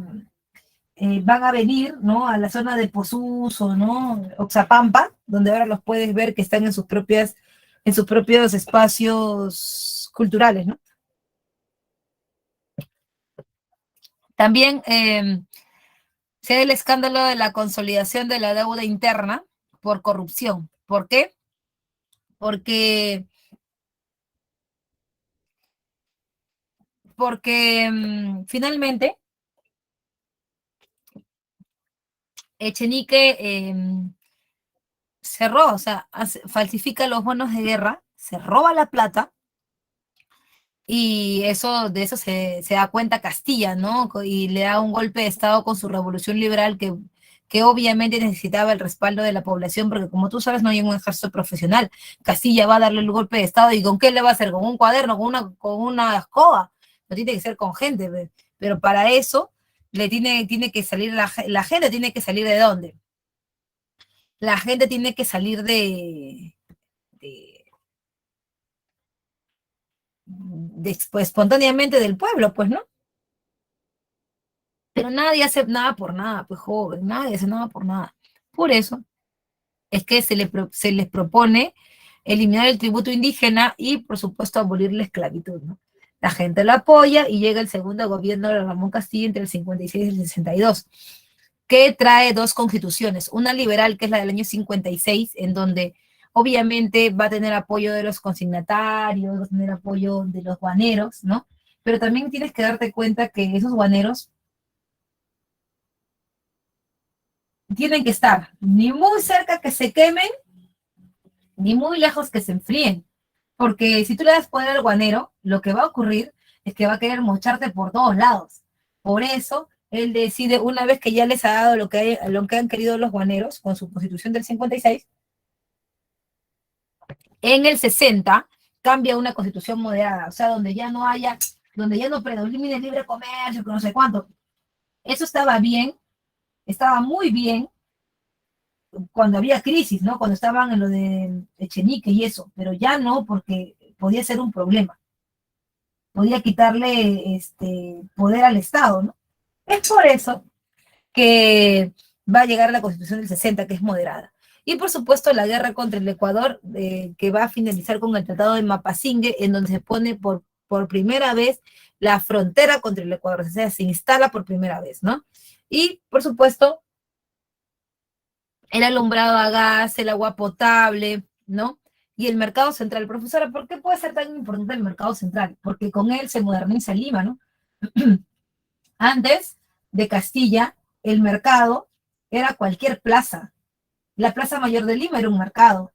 van a venir, ¿no? A la zona de Posuso, ¿no? Oxapampa, donde ahora los puedes ver que están en sus propios espacios culturales, ¿no? También se da el escándalo de la consolidación de la deuda interna por corrupción. ¿Por qué? Porque finalmente Echenique cerró, o sea, falsifica los bonos de guerra, se roba la plata, y de eso se da cuenta Castilla, ¿no? Y le da un golpe de Estado con su revolución liberal que obviamente necesitaba el respaldo de la población, porque como tú sabes, no hay un ejército profesional. Castilla va a darle el golpe de Estado, ¿y con qué le va a hacer? ¿Con un cuaderno? ¿Con una escoba? No tiene que ser con gente, pero para eso tiene que salir la gente, tiene que salir ¿de dónde? La gente tiene que salir pues, espontáneamente del pueblo, pues, ¿no? Pero nadie hace nada por nada, pues, joven, nadie hace nada por nada. Por eso es que se les propone eliminar el tributo indígena y, por supuesto, abolir la esclavitud, ¿no? La gente lo apoya y llega el segundo gobierno de Ramón Castilla entre el 56 y el 62, que trae dos constituciones, una liberal, que es la del año 56, en donde obviamente va a tener apoyo de los consignatarios, va a tener apoyo de los guaneros, ¿no? Pero también tienes que darte cuenta que esos guaneros tienen que estar ni muy cerca que se quemen, ni muy lejos que se enfríen, Porque si tú le das poder al guanero, lo que va a ocurrir es que va a querer mocharte por todos lados. Por eso, él decide, una vez que ya les ha dado lo que han querido los guaneros con su constitución del 56, en el 60 cambia una constitución moderada, o sea, donde ya no predomine el libre comercio, que no sé cuánto. Eso estaba bien, estaba muy bien cuando había crisis, ¿no? Cuando estaban en lo de Echenique y eso, pero ya no, porque podía ser un problema. Podía quitarle poder al Estado, ¿no? Es por eso que va a llegar a la Constitución del 60, que es moderada. Y por supuesto la guerra contra el Ecuador, que va a finalizar con el Tratado de Mapasingue, en donde se pone por primera vez la frontera contra el Ecuador, o sea, se instala por primera vez, ¿no? Y por supuesto el alumbrado a gas, el agua potable, ¿no? Y el mercado central. Profesora, ¿por qué puede ser tan importante el mercado central? Porque con él se moderniza Lima, ¿no? Antes de Castilla, el mercado era cualquier plaza. La Plaza Mayor de Lima era un mercado.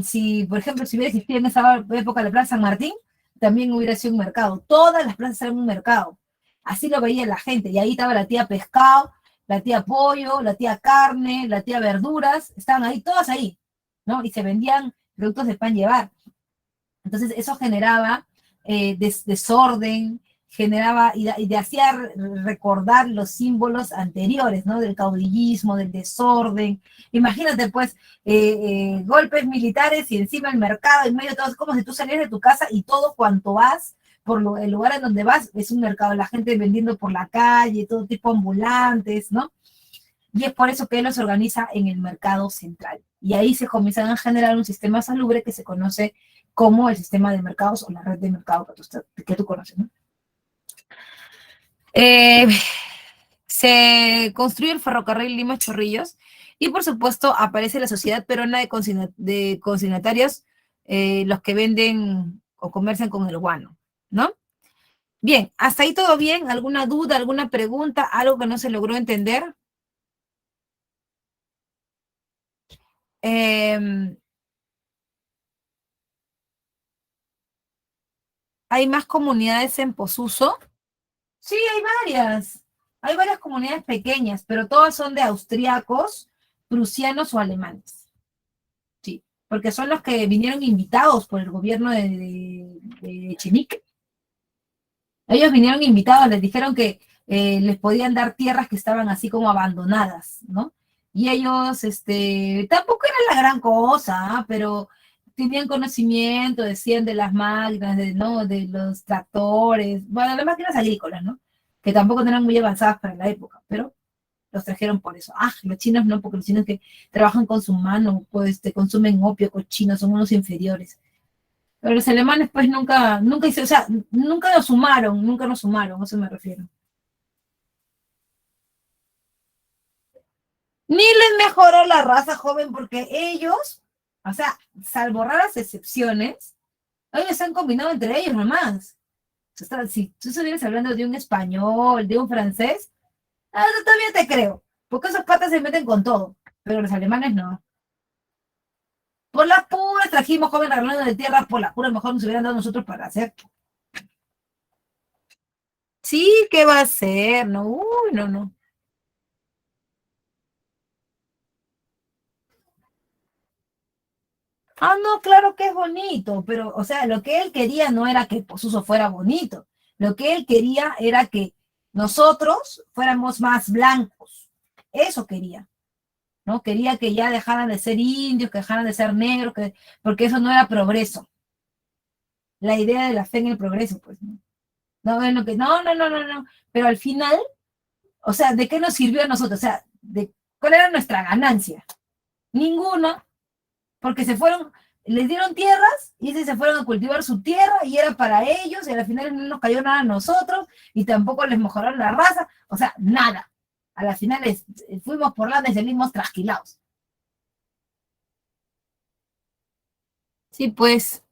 Si, por ejemplo, si hubiera existido en esa época la Plaza San Martín, también hubiera sido un mercado. Todas las plazas eran un mercado. Así lo veía la gente. Y ahí estaba la tía pescado, la tía pollo, la tía carne, la tía verduras. Estaban ahí, todas ahí, ¿no? Y se vendían productos de pan llevar. Entonces eso generaba desorden, generaba y de hacía recordar los símbolos anteriores, ¿no? Del caudillismo, del desorden. Imagínate, pues, golpes militares y encima el mercado, en medio de todo, es como si tú salieras de tu casa y todo cuanto vas, el lugar en donde vas, es un mercado, la gente vendiendo por la calle, todo tipo de ambulantes, ¿no? Y es por eso que él los organiza en el mercado central. Y ahí se comienzan a generar un sistema salubre que se conoce como el sistema de mercados o la red de mercado que tú conoces, ¿no? Se construye el ferrocarril Lima Chorrillos y por supuesto aparece la Sociedad Peruana de Consignatarios, los que venden o comercian con el guano, ¿no? Bien, hasta ahí todo bien. ¿Alguna duda, alguna pregunta, algo que no se logró entender? ¿Hay más comunidades en Posuso? Sí, hay varias. Hay varias comunidades pequeñas, pero todas son de austriacos, prusianos o alemanes. Sí, porque son los que vinieron invitados por el gobierno de Echenique. Ellos vinieron invitados, les dijeron que les podían dar tierras que estaban así como abandonadas, ¿no? Y ellos, tampoco era la gran cosa, ¿ah? Pero tenían conocimiento, decían de las máquinas, ¿no? De los tractores, bueno, las máquinas agrícolas, ¿no? Que tampoco eran muy avanzadas para la época, pero los trajeron por eso. Ah, los chinos no, porque los chinos que trabajan con su mano, pues consumen opio, cochinos, son unos inferiores. Pero los alemanes, pues, nunca hizo, o sea, nunca nos sumaron, a eso me refiero. Ni les mejoró la raza joven, porque ellos, o sea, salvo raras excepciones, ellos se han combinado entre ellos nomás. O sea, si tú estuvieras hablando de un español, de un francés, todavía te creo, porque esos patas se meten con todo, pero los alemanes no. Por las puras trajimos joven hablando de tierras, por las puras mejor nos hubieran dado nosotros para hacer. Sí, ¿qué va a hacer? No, uy, no, no. Ah, no, claro que es bonito, pero, o sea, lo que él quería no era que Posuso fuera bonito. Lo que él quería era que nosotros fuéramos más blancos. Eso quería, ¿no? Quería que ya dejaran de ser indios, que dejaran de ser negros, porque eso no era progreso. La idea de la fe en el progreso, pues, ¿no? No, bueno, que no. Pero al final, o sea, ¿de qué nos sirvió a nosotros? O sea, ¿cuál era nuestra ganancia? Ninguna, porque se fueron, les dieron tierras y se fueron a cultivar su tierra y era para ellos y al final no nos cayó nada a nosotros y tampoco les mejoraron la raza, o sea, nada. A la final fuimos por la y salimos trasquilados. Sí, pues.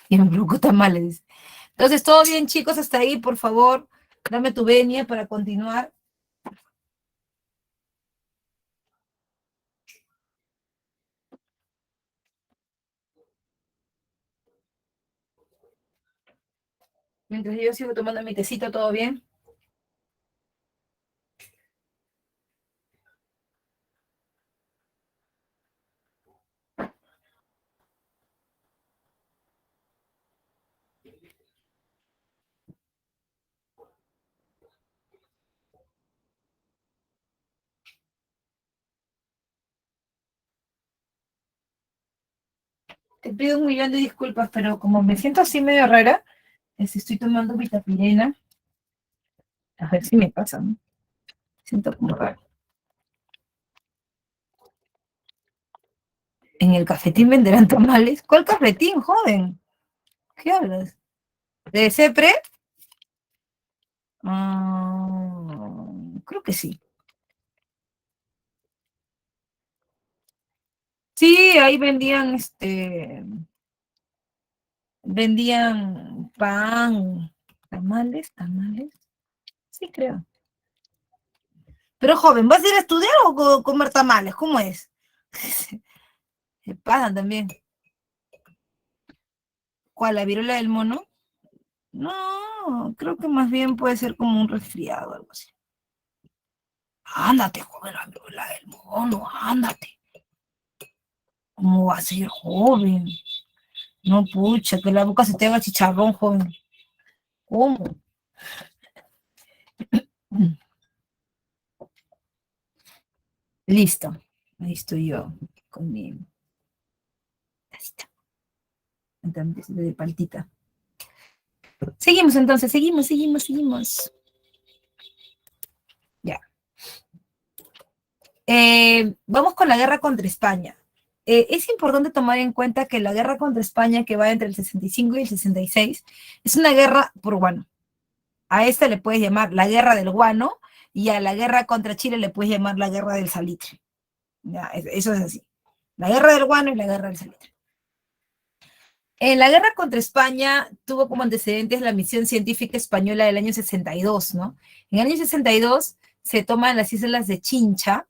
Y me preocupa mal, le dice. Entonces, todo bien, chicos, hasta ahí, por favor, dame tu venia para continuar. Mientras yo sigo tomando mi tecito, ¿todo bien? Te pido 1 millón de disculpas, pero como me siento así medio rara, estoy tomando vitapirena. A ver si me pasa, ¿no? Siento como raro. ¿En el cafetín venderán tamales? ¿Cuál cafetín, joven? ¿Qué hablas? ¿De Cepre? Creo que sí. Sí, ahí vendían pan, tamales. Sí, creo. Pero joven, ¿vas a ir a estudiar o comer tamales? ¿Cómo es? Se pasan también. ¿Cuál, la viruela del mono? No, creo que más bien puede ser como un resfriado o algo así. Ándate, joven, la viruela del mono, ándate. ¿Cómo va a ser joven? No, pucha, que la boca se te haga chicharrón, joven. ¿Cómo? Listo. Ahí estoy yo con mi tacita. Entonces, de paltita. Seguimos entonces, seguimos. Ya. Vamos con la guerra contra España. Es importante tomar en cuenta que la guerra contra España, que va entre el 65 y el 66, es una guerra por guano. A esta le puedes llamar la guerra del guano y a la guerra contra Chile le puedes llamar la guerra del salitre. Ya, eso es así. La guerra del guano y la guerra del salitre. En la guerra contra España tuvo como antecedentes la misión científica española del año 62, ¿no? En el año 62 se toman las islas de Chincha,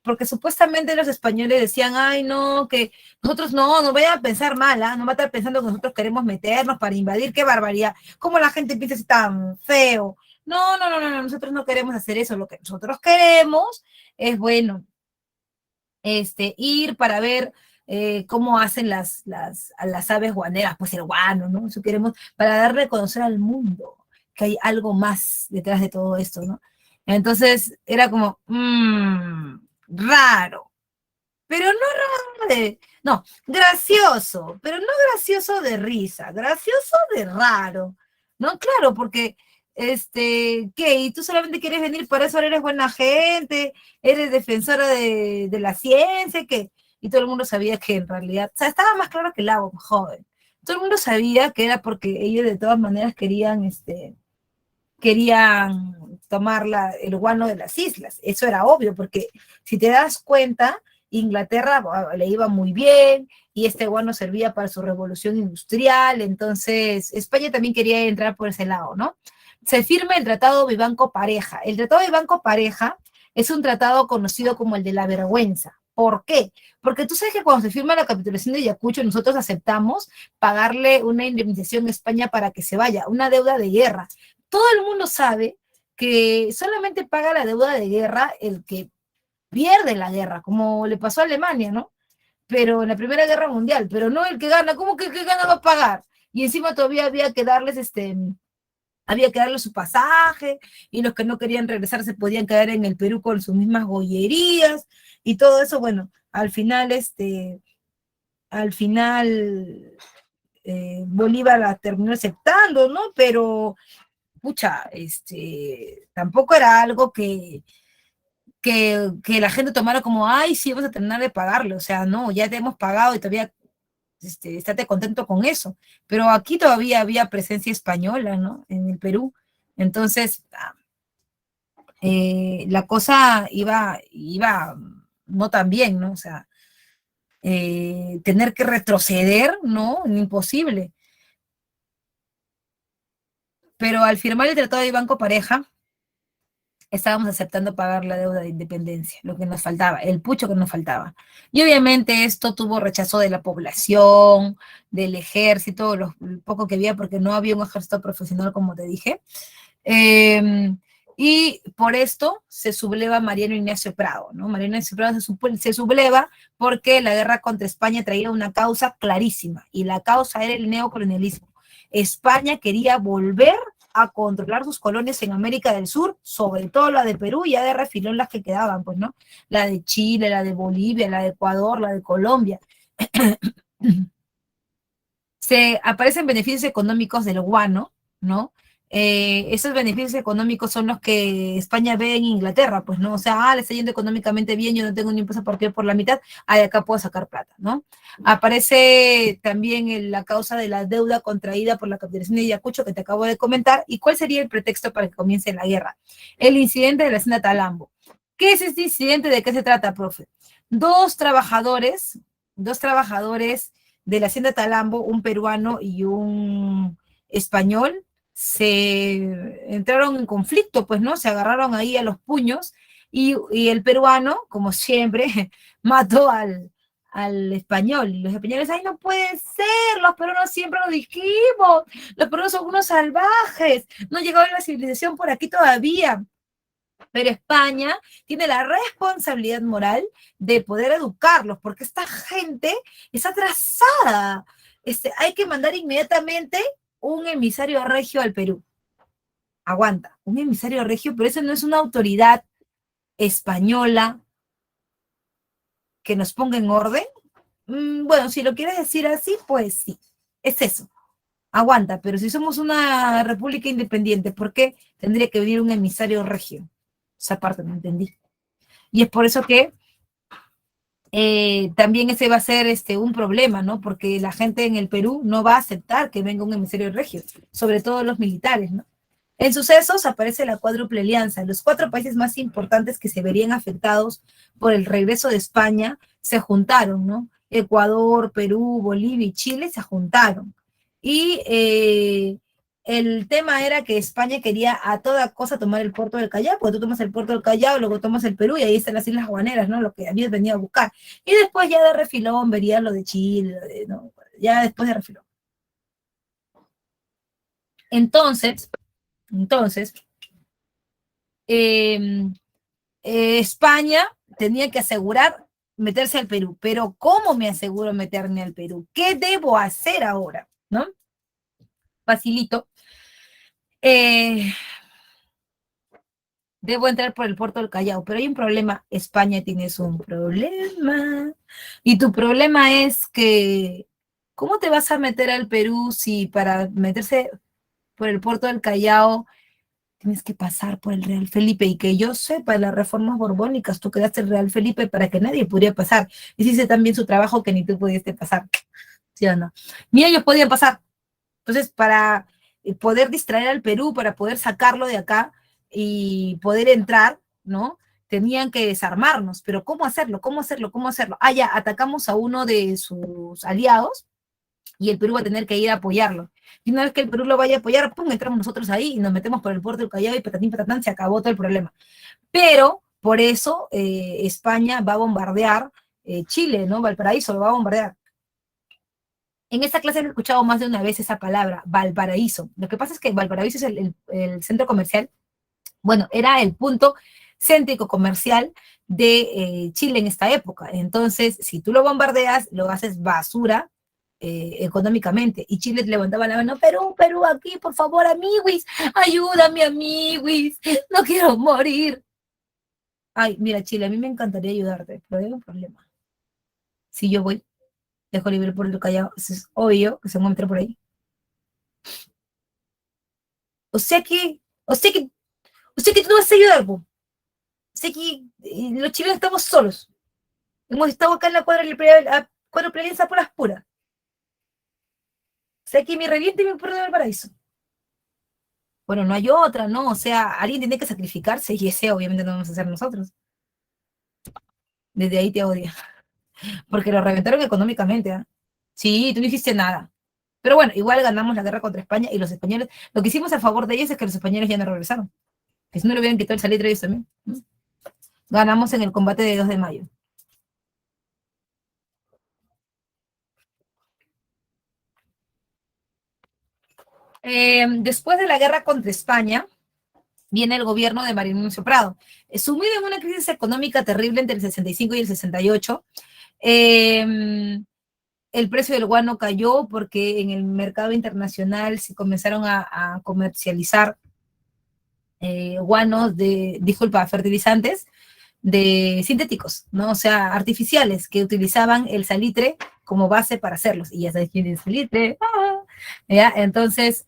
porque supuestamente los españoles decían, ay, no, que nosotros no vayan a pensar mal, ¿ah? No va a estar pensando que nosotros queremos meternos para invadir, qué barbaridad, cómo la gente piensa así tan feo. No, nosotros no queremos hacer eso, lo que nosotros queremos es, bueno, ir para ver cómo hacen a las aves guaneras, pues el guano, ¿no? Eso queremos, para darle a conocer al mundo que hay algo más detrás de todo esto, ¿no? Entonces era como, raro, pero no raro no, gracioso, pero no gracioso de risa, gracioso de raro, ¿no? Claro, porque, ¿qué? ¿Y tú solamente quieres venir para eso? ¿Eres buena gente? ¿Eres defensora de la ciencia? ¿Qué? Y todo el mundo sabía que en realidad, o sea, estaba más claro que el agua, joven. Todo el mundo sabía que era porque ellos de todas maneras querían tomar el guano de las islas. Eso era obvio, porque si te das cuenta, Inglaterra le iba muy bien y este guano servía para su revolución industrial, entonces España también quería entrar por ese lado, ¿no? Se firma el Tratado Vivanco-Pareja. El Tratado Vivanco-Pareja es un tratado conocido como el de la vergüenza. ¿Por qué? Porque tú sabes que cuando se firma la capitulación de Ayacucho, nosotros aceptamos pagarle una indemnización a España para que se vaya, una deuda de guerra. Todo el mundo sabe que solamente paga la deuda de guerra el que pierde la guerra, como le pasó a Alemania, ¿no? Pero en la Primera Guerra Mundial, pero no el que gana. ¿Cómo que el que gana va a pagar? Y encima todavía había que darles su pasaje, y los que no querían regresar se podían quedar en el Perú con sus mismas gollerías, y todo eso, bueno, al final Bolívar la terminó aceptando, ¿no? Pero pucha, tampoco era algo que la gente tomara como, ay, sí, vamos a terminar de pagarle, o sea, no, ya te hemos pagado y todavía, estate contento con eso, pero aquí todavía había presencia española, ¿no? En el Perú, entonces, la cosa iba no tan bien, ¿no? O sea, tener que retroceder, ¿no? Imposible. Pero al firmar el Tratado de Banco Pareja, estábamos aceptando pagar la deuda de independencia, lo que nos faltaba, el pucho que nos faltaba. Y obviamente esto tuvo rechazo de la población, del ejército, lo poco que había, porque no había un ejército profesional, como te dije. Y por esto se subleva Mariano Ignacio Prado, ¿no? Mariano Ignacio Prado se subleva porque la guerra contra España traía una causa clarísima, y la causa era el neocolonialismo. España quería volver a controlar sus colonias en América del Sur, sobre todo la de Perú, y ya de refilón las que quedaban, pues, ¿no? La de Chile, la de Bolivia, la de Ecuador, la de Colombia. Se aparecen beneficios económicos del guano, ¿no? Esos beneficios económicos son los que España ve en Inglaterra, pues, ¿no? O sea, le está yendo económicamente bien, yo no tengo ni un pasaporte por la mitad, de acá puedo sacar plata, ¿no? Aparece también la causa de la deuda contraída por la capitulación de Ayacucho, que te acabo de comentar. ¿Y cuál sería el pretexto para que comience la guerra? El incidente de la hacienda Talambo. ¿Qué es este incidente? ¿De qué se trata, profe? Dos trabajadores de la hacienda Talambo, un peruano y un español, se entraron en conflicto, pues, ¿no? Se agarraron ahí a los puños, y el peruano, como siempre, mató al español. Y los españoles, ay, no puede ser, los peruanos siempre lo dijimos, los peruanos son unos salvajes, no llegó la civilización por aquí todavía. Pero España tiene la responsabilidad moral de poder educarlos, porque esta gente está atrasada. Hay que mandar inmediatamente un emisario regio al Perú. Aguanta, un emisario regio, pero eso no es una autoridad española que nos ponga en orden. Bueno, si lo quieres decir así, pues sí, es eso. Aguanta, pero si somos una república independiente, ¿por qué tendría que venir un emisario regio? Esa parte no entendí. Y es por eso que también ese va a ser un problema, ¿no? Porque la gente en el Perú no va a aceptar que venga un emisario regio, sobre todo los militares, ¿no? En sucesos aparece la cuádruple alianza. Los 4 países más importantes que se verían afectados por el regreso de España se juntaron, ¿no? Ecuador, Perú, Bolivia y Chile se juntaron. Y el tema era que España quería a toda cosa tomar el puerto del Callao, porque tú tomas el puerto del Callao, luego tomas el Perú, y ahí están las Islas Guaneras, ¿no? Lo que habías venido a buscar. Y después ya de refilón verías lo de Chile, ¿no? Ya después de refilón. Entonces, España tenía que asegurar meterse al Perú, pero ¿cómo me aseguro meterme al Perú? ¿Qué debo hacer ahora? ¿No? Facilito. Debo entrar por el puerto del Callao, pero hay un problema. España tienes un problema. Y tu problema es que, ¿cómo te vas a meter al Perú si para meterse por el puerto del Callao tienes que pasar por el Real Felipe? Y que yo sepa, las reformas borbónicas, tú quedaste el Real Felipe para que nadie pudiera pasar. Hiciste también su trabajo que ni tú pudiste pasar. ¿Sí o no? Ni ellos podían pasar. Entonces, para poder distraer al Perú, para poder sacarlo de acá y poder entrar, ¿no? Tenían que desarmarnos. Pero ¿cómo hacerlo? ¿Cómo hacerlo? ¿Cómo hacerlo? Ah, ya, atacamos a uno de sus aliados, y el Perú va a tener que ir a apoyarlo. Y una vez que el Perú lo vaya a apoyar, pum, entramos nosotros ahí y nos metemos por el puerto del Callao, y patatín, patatán, se acabó todo el problema. Pero por eso España va a bombardear Chile, ¿no? Valparaíso lo va a bombardear. En esta clase he escuchado más de una vez esa palabra, Valparaíso. Lo que pasa es que Valparaíso es el centro comercial, bueno, era el punto céntrico comercial de Chile en esta época. Entonces, si tú lo bombardeas, lo haces basura económicamente. Y Chile levantaba la mano: Perú, Perú, aquí, por favor, amiguis, ayúdame, amiguis, no quiero morir. Ay, mira, Chile, a mí me encantaría ayudarte, pero hay un problema. Si yo voy, dejo libre por el Callao, es obvio que se van a meter por ahí. O sea que, o sea que, o sea que tú no vas a ayudar, po. O sea que los chilenos estamos solos. Hemos estado acá en la cuadra alianza por las puras. O sea que me reviente y me pierdo el paraíso. Bueno, no hay otra, ¿no? O sea, alguien tiene que sacrificarse, y ese obviamente no vamos a hacer nosotros. Desde ahí te odio. Porque lo reventaron económicamente, ¿eh? Sí, tú no hiciste nada. Pero bueno, igual ganamos la guerra contra España, y los españoles, lo que hicimos a favor de ellos es que los españoles ya no regresaron. Que si no le hubieran quitado el salitre ellos también, ¿no? Ganamos en el combate de 2 de mayo. Después de la guerra contra España, viene el gobierno de Mario Prado. Sumido en una crisis económica terrible entre el 65 y el 68, el precio del guano cayó porque en el mercado internacional se comenzaron a comercializar guanos fertilizantes de sintéticos, ¿no? O sea, artificiales, que utilizaban el salitre como base para hacerlos. Y ya sabes quién es el salitre. ¿Ya? Entonces,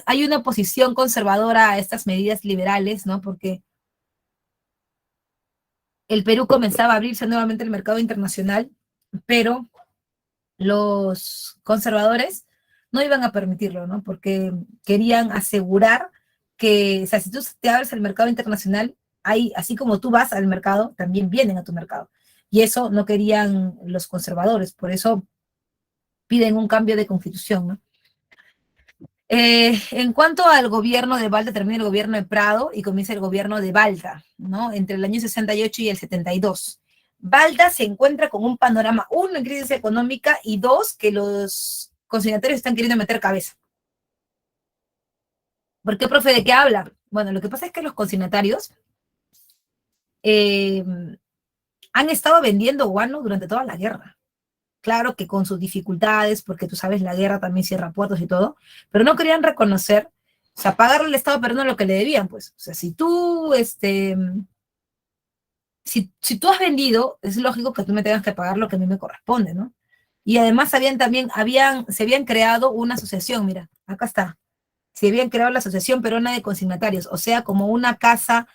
hay una oposición conservadora a estas medidas liberales, ¿no? Porque el Perú comenzaba a abrirse nuevamente el mercado internacional, pero los conservadores no iban a permitirlo, ¿no? Porque querían asegurar que, o sea, si tú te abres el mercado internacional, hay, así como tú vas al mercado, también vienen a tu mercado. Y eso no querían los conservadores, por eso piden un cambio de constitución, ¿no? En cuanto al gobierno de Balta, termina el gobierno de Prado y comienza el gobierno de Balta, ¿no? Entre el año 68 y el 72. Balta se encuentra con un panorama, uno, en crisis económica, y dos, que los consignatarios están queriendo meter cabeza. ¿Por qué, profe? ¿De qué habla? Bueno, lo que pasa es que los consignatarios han estado vendiendo guano durante toda la guerra. Claro que con sus dificultades, porque tú sabes, la guerra también cierra puertos y todo, pero no querían reconocer, o sea, pagarle al Estado, pero no lo que le debían, pues. O sea, si tú, si tú has vendido, es lógico que tú me tengas que pagar lo que a mí me corresponde, ¿no? Y además se habían creado una asociación, mira, acá está, se habían creado la Asociación Peruana de Consignatarios, o sea, como una casa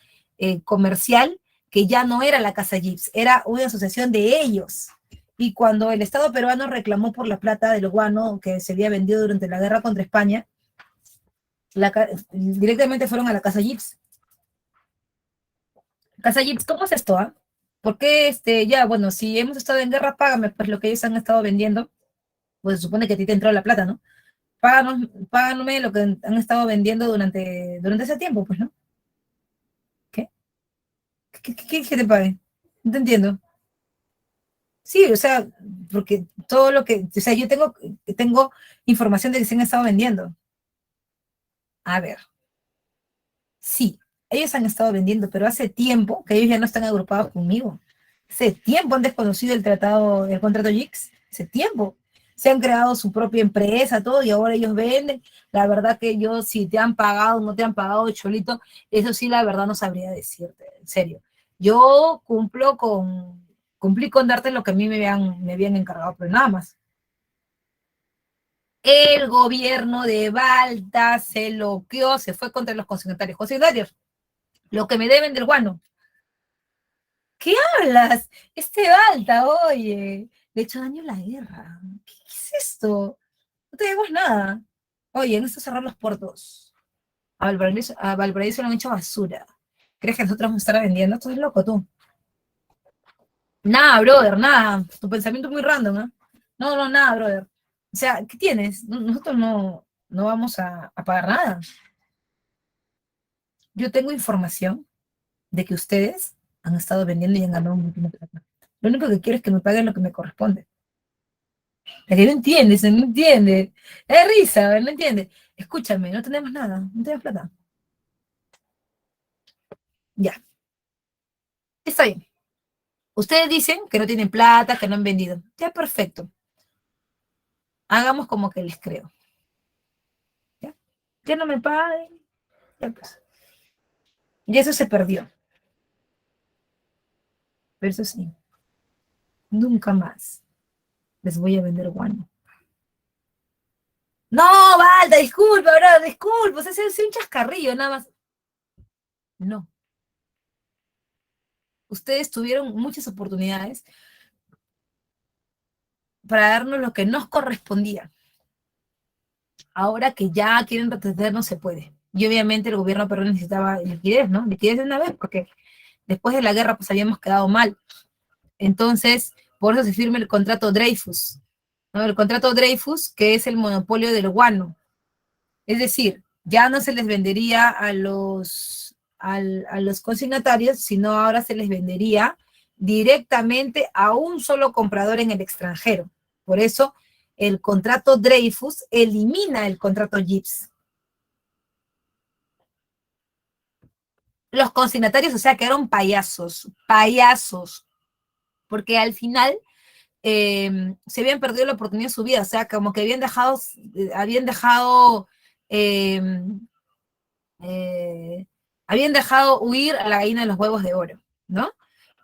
comercial que ya no era la Casa Gips, era una asociación de ellos. Y cuando el Estado peruano reclamó por la plata del guano que se había vendido durante la guerra contra España, directamente fueron a la Casa Gips. Casa Gips, ¿cómo es esto? Ah? ¿Por qué ya, bueno, si hemos estado en guerra, págame pues lo que ellos han estado vendiendo? Pues se supone que a ti te entró la plata, ¿no? Págame lo que han estado vendiendo durante ese tiempo, pues, ¿no? ¿Qué? ¿Qué te pague? No te entiendo. Sí, o sea, porque todo lo que, o sea, yo tengo información de que se han estado vendiendo. A ver, sí, ellos han estado vendiendo, pero hace tiempo que ellos ya no están agrupados conmigo. Hace tiempo han desconocido el contrato JIX, hace tiempo. Se han creado su propia empresa, todo, y ahora ellos venden. La verdad que yo, si te han pagado o no te han pagado, Cholito, eso sí, la verdad no sabría decirte, en serio. Yo cumplí con darte lo que a mí me habían encargado, pero nada más. El gobierno de Balta se loqueó, se fue contra los consignatarios. Consignatarios, lo que me deben del guano. ¿Qué hablas? Balta, oye, le he hecho daño a la guerra. ¿Qué es esto? No tenemos nada. Oye, no está cerrar los puertos. A Valparaíso le han hecho basura. ¿Crees que nosotros vamos a estar vendiendo? Esto es loco, tú. Nada, brother, nada. Tu pensamiento es muy random, ¿eh? No, nada, brother. O sea, ¿qué tienes? Nosotros no vamos a pagar nada. Yo tengo información de que ustedes han estado vendiendo y han ganado un montón de plata. Lo único que quiero es que me paguen lo que me corresponde. La que no entiendes, no entiende. Es risa, no entiende. Escúchame, no tenemos nada, no tenemos plata. Ya. Está bien. Ustedes dicen que no tienen plata, que no han vendido. Ya, perfecto. Hagamos como que les creo. ¿Ya? Ya no me paguen. Ya pues. Y eso se perdió. Pero eso sí, nunca más les voy a vender guano. No, Valda, disculpa, bro, disculpa, o sea, es un chascarrillo, nada más. No. Ustedes tuvieron muchas oportunidades para darnos lo que nos correspondía. Ahora que ya quieren retroceder, no se puede. Y obviamente el gobierno peruano necesitaba liquidez, ¿no? Liquidez de una vez, porque después de la guerra pues habíamos quedado mal. Entonces, por eso se firma el contrato Dreyfus, ¿no? El contrato Dreyfus, que es el monopolio del guano. Es decir, ya no se les vendería a los a los consignatarios, sino ahora se les vendería directamente a un solo comprador en el extranjero. Por eso el contrato Dreyfus elimina el contrato GIPS. Los consignatarios, o sea, quedaron payasos, porque al final se habían perdido la oportunidad de su vida, o sea, como que eh, habían dejado huir a la gallina de los huevos de oro, ¿no?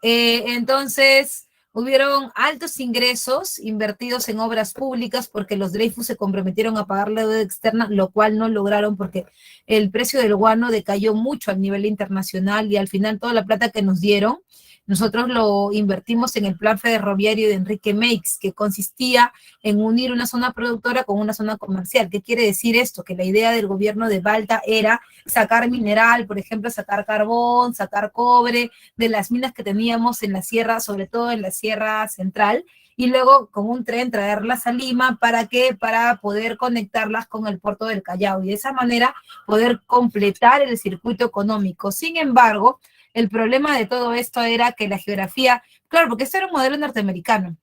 Entonces, hubieron altos ingresos invertidos en obras públicas porque los Dreyfus se comprometieron a pagar la deuda externa, lo cual no lograron porque el precio del guano decayó mucho a nivel internacional y al final toda la plata que nos dieron, nosotros lo invertimos en el plan ferroviario de Enrique Meix, que consistía en unir una zona productora con una zona comercial. ¿Qué quiere decir esto? Que la idea del gobierno de Balta era sacar mineral, por ejemplo, sacar carbón, sacar cobre de las minas que teníamos en la sierra, sobre todo en la sierra central, y luego con un tren traerlas a Lima, ¿para qué? Para poder conectarlas con el puerto del Callao y de esa manera poder completar el circuito económico. Sin embargo, el problema de todo esto era que la geografía, claro, porque esto era un modelo norteamericano.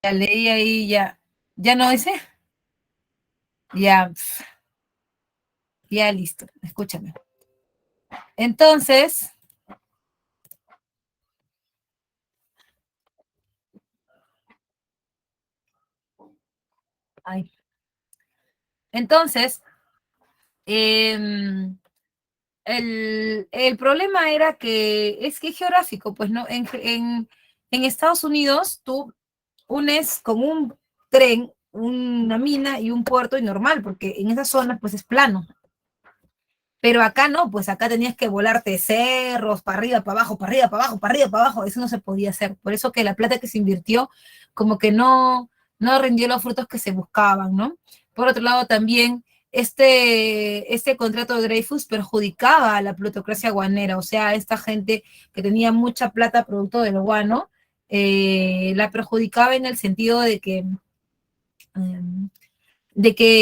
Ya leí ahí, ya no ese, ya, ya listo, escúchame. Entonces, ay, entonces, el problema era que es que es geográfico, pues no, en Estados Unidos tú unes con un tren una mina y un puerto y normal, porque en esa zona pues es plano. Pero acá no, pues acá tenías que volarte cerros, para arriba, para abajo, para arriba, para abajo, para arriba, para abajo. Eso no se podía hacer. Por eso que la plata que se invirtió como que no rindió los frutos que se buscaban, ¿no? Por otro lado, también este contrato de Dreyfus perjudicaba a la plutocracia guanera, o sea, esta gente que tenía mucha plata producto del guano, la perjudicaba en el sentido de que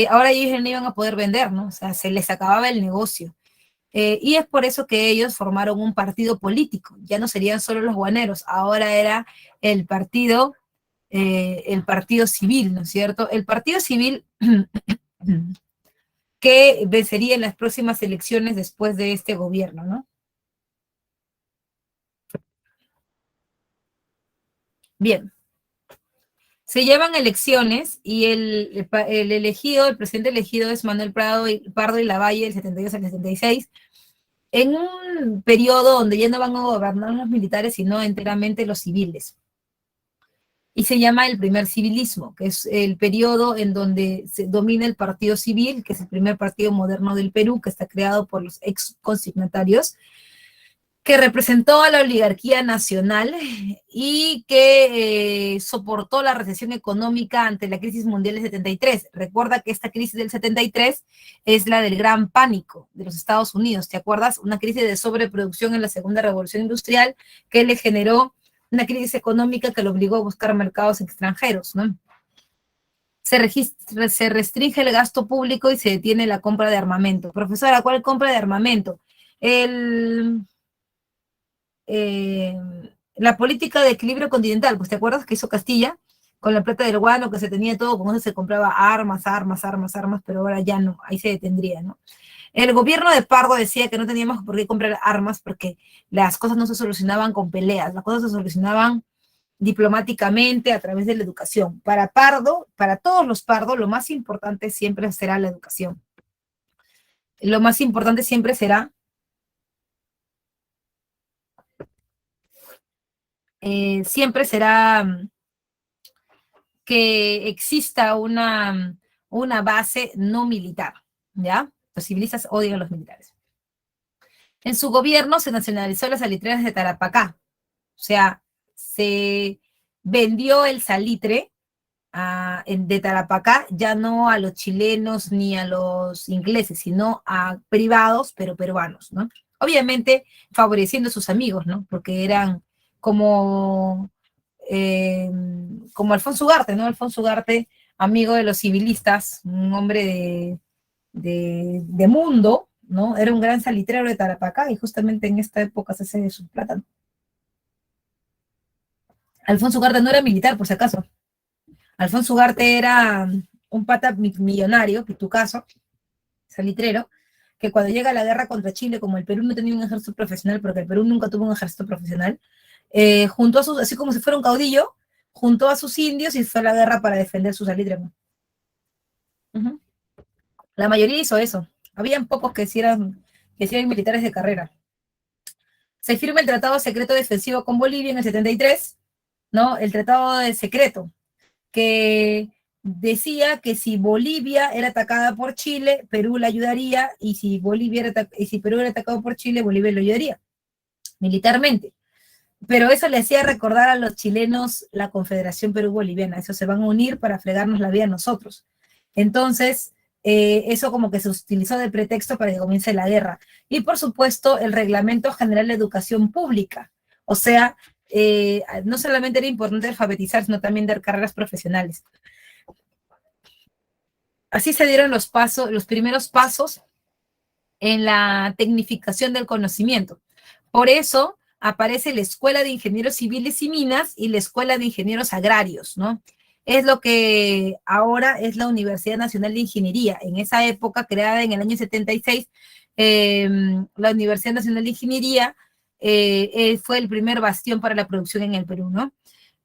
ahora ellos no iban a poder vender, ¿no? O sea, se les acababa el negocio. Y es por eso que ellos formaron un partido político. Ya no serían solo los guaneros, ahora era el partido civil, ¿no es cierto? El partido civil que vencería en las próximas elecciones después de este gobierno, ¿no? Bien, se llevan elecciones y el presidente elegido es Manuel Pardo y Lavalle del 72 al 76, en un periodo donde ya no van a gobernar los militares, sino enteramente los civiles. Y se llama el primer civilismo, que es el periodo en donde se domina el partido civil, que es el primer partido moderno del Perú, que está creado por los ex consignatarios, que representó a la oligarquía nacional y que soportó la recesión económica ante la crisis mundial del 73. Recuerda que esta crisis del 73 es la del gran pánico de los Estados Unidos, ¿te acuerdas? Una crisis de sobreproducción en la segunda revolución industrial que le generó una crisis económica que lo obligó a buscar mercados extranjeros, ¿no? Se restringe el gasto público y se detiene la compra de armamento. Profesora, ¿cuál compra de armamento? La política de equilibrio continental, pues te acuerdas que hizo Castilla con la plata del guano, que se tenía todo, con eso se compraba armas, pero ahora ya no, ahí se detendría, ¿no? El gobierno de Pardo decía que no teníamos por qué comprar armas porque las cosas no se solucionaban con peleas, las cosas se solucionaban diplomáticamente a través de la educación. Para Pardo, para todos los Pardo, lo más importante siempre será la educación. lo más importante siempre será que exista una base no militar, ¿ya? Los civilistas odian a los militares. En su gobierno se nacionalizó las salitreras de Tarapacá, o sea, se vendió el salitre de Tarapacá ya no a los chilenos ni a los ingleses, sino a privados, pero peruanos, ¿no? Obviamente favoreciendo a sus amigos, ¿no? Porque eran como, como Alfonso Ugarte, ¿no? Alfonso Ugarte, amigo de los civilistas, un hombre de mundo, ¿no? Era un gran salitrero de Tarapacá y justamente en esta época se hace su plátano. Alfonso Ugarte no era militar, por si acaso. Alfonso Ugarte era un pata millonario, pitucazo, salitrero, que cuando llega la guerra contra Chile, como el Perú no tenía un ejército profesional, porque el Perú nunca tuvo un ejército profesional, juntó a sus, así como si fuera un caudillo, juntó a sus indios y fue a la guerra para defender su salitre. La mayoría hizo eso. Habían pocos que sí eran militares de carrera. Se firma el Tratado Secreto Defensivo con Bolivia en el 73, ¿no? El Tratado de Secreto, que decía que si Bolivia era atacada por Chile, Perú la ayudaría, y si Perú era atacado por Chile, Bolivia lo ayudaría, militarmente. Pero eso le hacía recordar a los chilenos la Confederación Perú-Boliviana, eso se van a unir para fregarnos la vida a nosotros. Entonces, eso como que se utilizó de pretexto para que comience la guerra. Y por supuesto, el Reglamento General de Educación Pública, o sea, no solamente era importante alfabetizar, sino también dar carreras profesionales. Así se dieron los primeros pasos en la tecnificación del conocimiento. Por eso aparece la Escuela de Ingenieros Civiles y Minas y la Escuela de Ingenieros Agrarios, ¿no? Es lo que ahora es la Universidad Nacional de Ingeniería. En esa época, creada en el año 76, la Universidad Nacional de Ingeniería fue el primer bastión para la producción en el Perú, ¿no?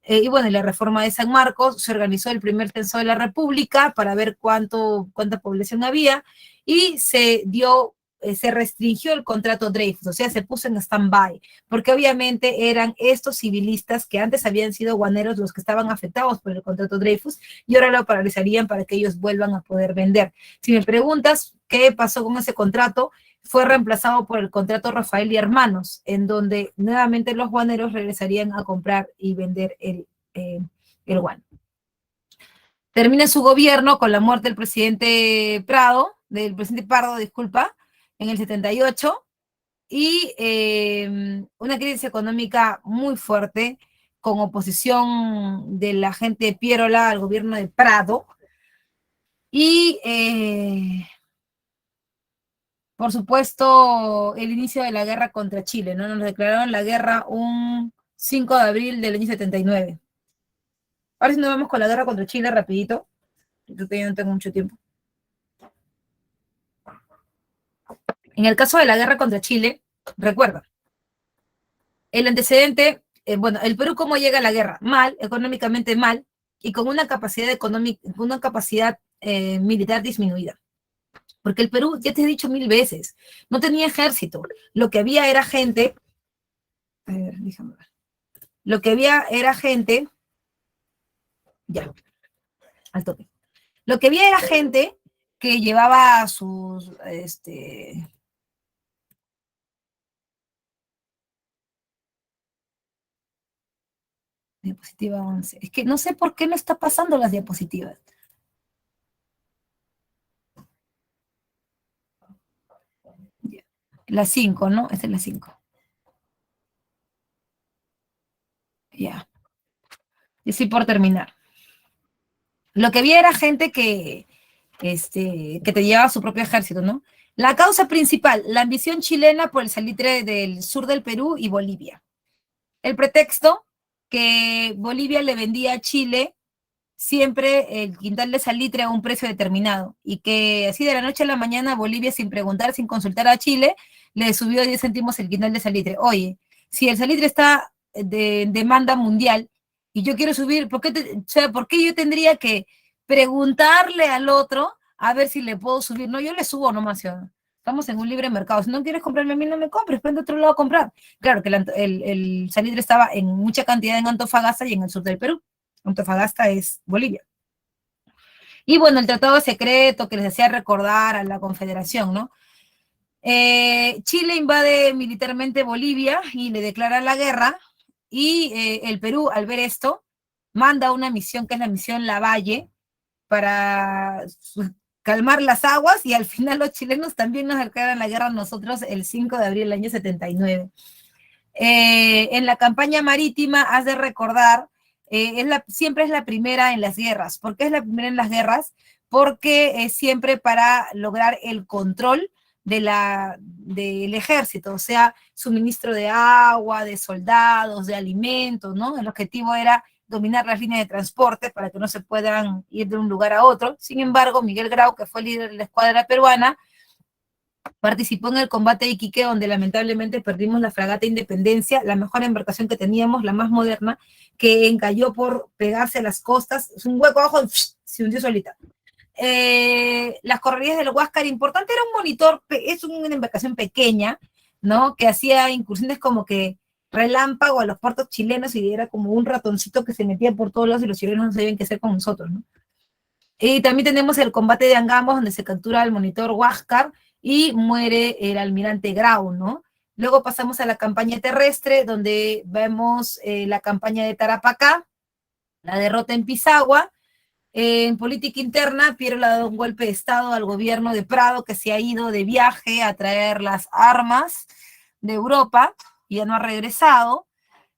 Y bueno, en la reforma de San Marcos se organizó el primer censo de la República para ver cuánta población había, y se restringió el contrato Dreyfus, o sea, se puso en stand-by, porque obviamente eran estos civilistas que antes habían sido guaneros los que estaban afectados por el contrato Dreyfus, y ahora lo paralizarían para que ellos vuelvan a poder vender. Si me preguntas qué pasó con ese contrato, fue reemplazado por el contrato Rafael y Hermanos, en donde nuevamente los guaneros regresarían a comprar y vender el guano. Termina su gobierno con la muerte del presidente Pardo, disculpa, en el 78, y una crisis económica muy fuerte, con oposición de la gente de Pierola al gobierno de Prado, y por supuesto, el inicio de la guerra contra Chile, ¿no? Nos declararon la guerra un 5 de abril del año 79. Ahora sí nos vamos con la guerra contra Chile rapidito, porque yo no tengo mucho tiempo. En el caso de la guerra contra Chile, recuerda, el antecedente, bueno, el Perú cómo llega a la guerra, mal, económicamente mal, y con una capacidad militar disminuida. Porque el Perú, ya te he dicho 1000 veces, no tenía ejército. Lo que había era gente, déjame ver. Lo que había era gente, ya, al toque. Lo que había era gente que llevaba sus, diapositiva 11. Es que no sé por qué no está pasando las diapositivas. La 5, ¿no? Esta es la 5. Ya. Y sí, por terminar. Lo que había era gente que te llevaba su propio ejército, ¿no? La causa principal, la ambición chilena por el salitre del sur del Perú y Bolivia. El pretexto, que Bolivia le vendía a Chile siempre el quintal de salitre a un precio determinado, y que así de la noche a la mañana Bolivia, sin preguntar, sin consultar a Chile, le subió 10 céntimos el quintal de salitre. Oye, si el salitre está de demanda mundial y yo quiero subir, ¿por qué yo tendría que preguntarle al otro a ver si le puedo subir? No, yo le subo nomás. ¿Sí? Estamos en un libre mercado. Si no quieres comprarme a mí, no me compres, vende a otro lado a comprar. Claro que el salitre estaba en mucha cantidad en Antofagasta y en el sur del Perú. Antofagasta es Bolivia. Y bueno, el tratado secreto que les hacía recordar a la Confederación, ¿no? Chile invade militarmente Bolivia y le declara la guerra, y el Perú, al ver esto, manda una misión que es la misión Lavalle para calmar las aguas, y al final los chilenos también nos declaran la guerra a nosotros el 5 de abril del año 79. En la campaña marítima, has de recordar, siempre es la primera en las guerras. ¿Por qué es la primera en las guerras? Porque es siempre para lograr el control del ejército, o sea, suministro de agua, de soldados, de alimentos, ¿no? El objetivo era dominar las líneas de transporte para que no se puedan ir de un lugar a otro. Sin embargo, Miguel Grau, que fue líder de la escuadra peruana, participó en el combate de Iquique, donde lamentablemente perdimos la fragata Independencia, la mejor embarcación que teníamos, la más moderna, que encalló por pegarse a las costas, es un hueco abajo, se hundió solita. Las correrías del Huáscar, importante, era un monitor, es una embarcación pequeña, ¿no? Que hacía incursiones como que relámpago a los puertos chilenos, y era como un ratoncito que se metía por todos lados y los chilenos no sabían qué hacer con nosotros, ¿no? Y también tenemos el combate de Angamos, donde se captura al monitor Huáscar y muere el almirante Grau, ¿no? Luego pasamos a la campaña terrestre, donde vemos la campaña de Tarapacá, la derrota en Pisagua. En política interna, Piero le ha dado un golpe de Estado al gobierno de Prado, que se ha ido de viaje a traer las armas de Europa y ya no ha regresado.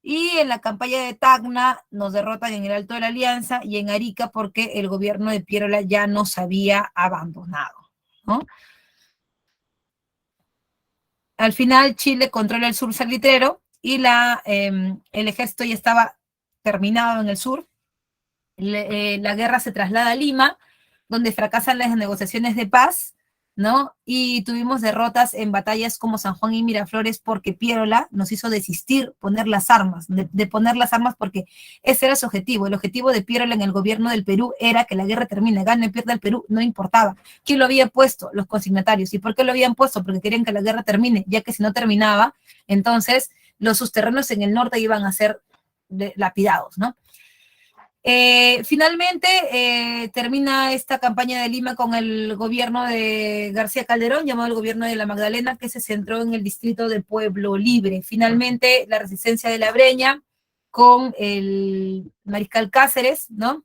Y en la campaña de Tacna nos derrotan en el Alto de la Alianza y en Arica, porque el gobierno de Pierola ya nos había abandonado, ¿no? Al final Chile controla el sur salitrero y el ejército ya estaba terminado en el sur. La guerra se traslada a Lima, donde fracasan las negociaciones de paz, ¿no? Y tuvimos derrotas en batallas como San Juan y Miraflores, porque Pierola nos hizo desistir, poner las armas, de poner las armas, porque ese era su objetivo. El objetivo de Pierola en el gobierno del Perú era que la guerra termine, gane o pierda el Perú, no importaba. ¿Quién lo había puesto? Los consignatarios. ¿Y por qué lo habían puesto? Porque querían que la guerra termine, ya que si no terminaba, entonces sus terrenos en el norte iban a ser lapidados, ¿no? Finalmente termina esta campaña de Lima con el gobierno de García Calderón, llamado el gobierno de la Magdalena, que se centró en el distrito de Pueblo Libre. Finalmente, la resistencia de la Breña con el mariscal Cáceres, ¿no?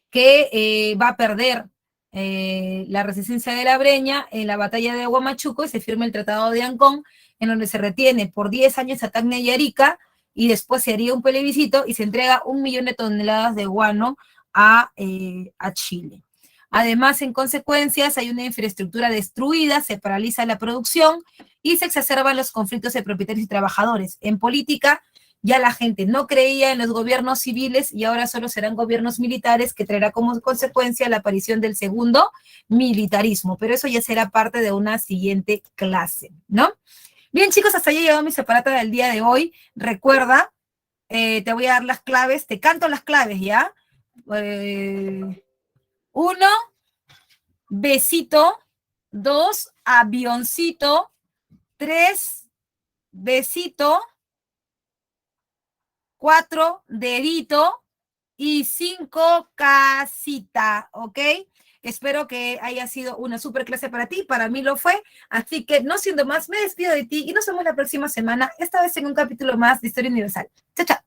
Que va a perder la resistencia de la Breña en la batalla de Huamachuco, y se firma el Tratado de Ancón, en donde se retiene por 10 años a Tacna y Arica, y después se haría un plebiscito y se entrega 1 millón de toneladas de guano a Chile. Además, en consecuencias, hay una infraestructura destruida, se paraliza la producción y se exacerban los conflictos de propietarios y trabajadores. En política, ya la gente no creía en los gobiernos civiles y ahora solo serán gobiernos militares, que traerá como consecuencia la aparición del segundo militarismo, pero eso ya será parte de una siguiente clase, ¿no? Bien, chicos, hasta ahí ha llegado mi separata del día de hoy. Recuerda, te voy a dar las claves, te canto las claves, ¿ya? 1, besito. 2, avioncito. 3, besito. 4, dedito. Y 5, casita, ¿ok? Espero que haya sido una súper clase para ti, para mí lo fue, así que no siendo más, me despido de ti y nos vemos la próxima semana, esta vez en un capítulo más de Historia Universal. Chao, chao.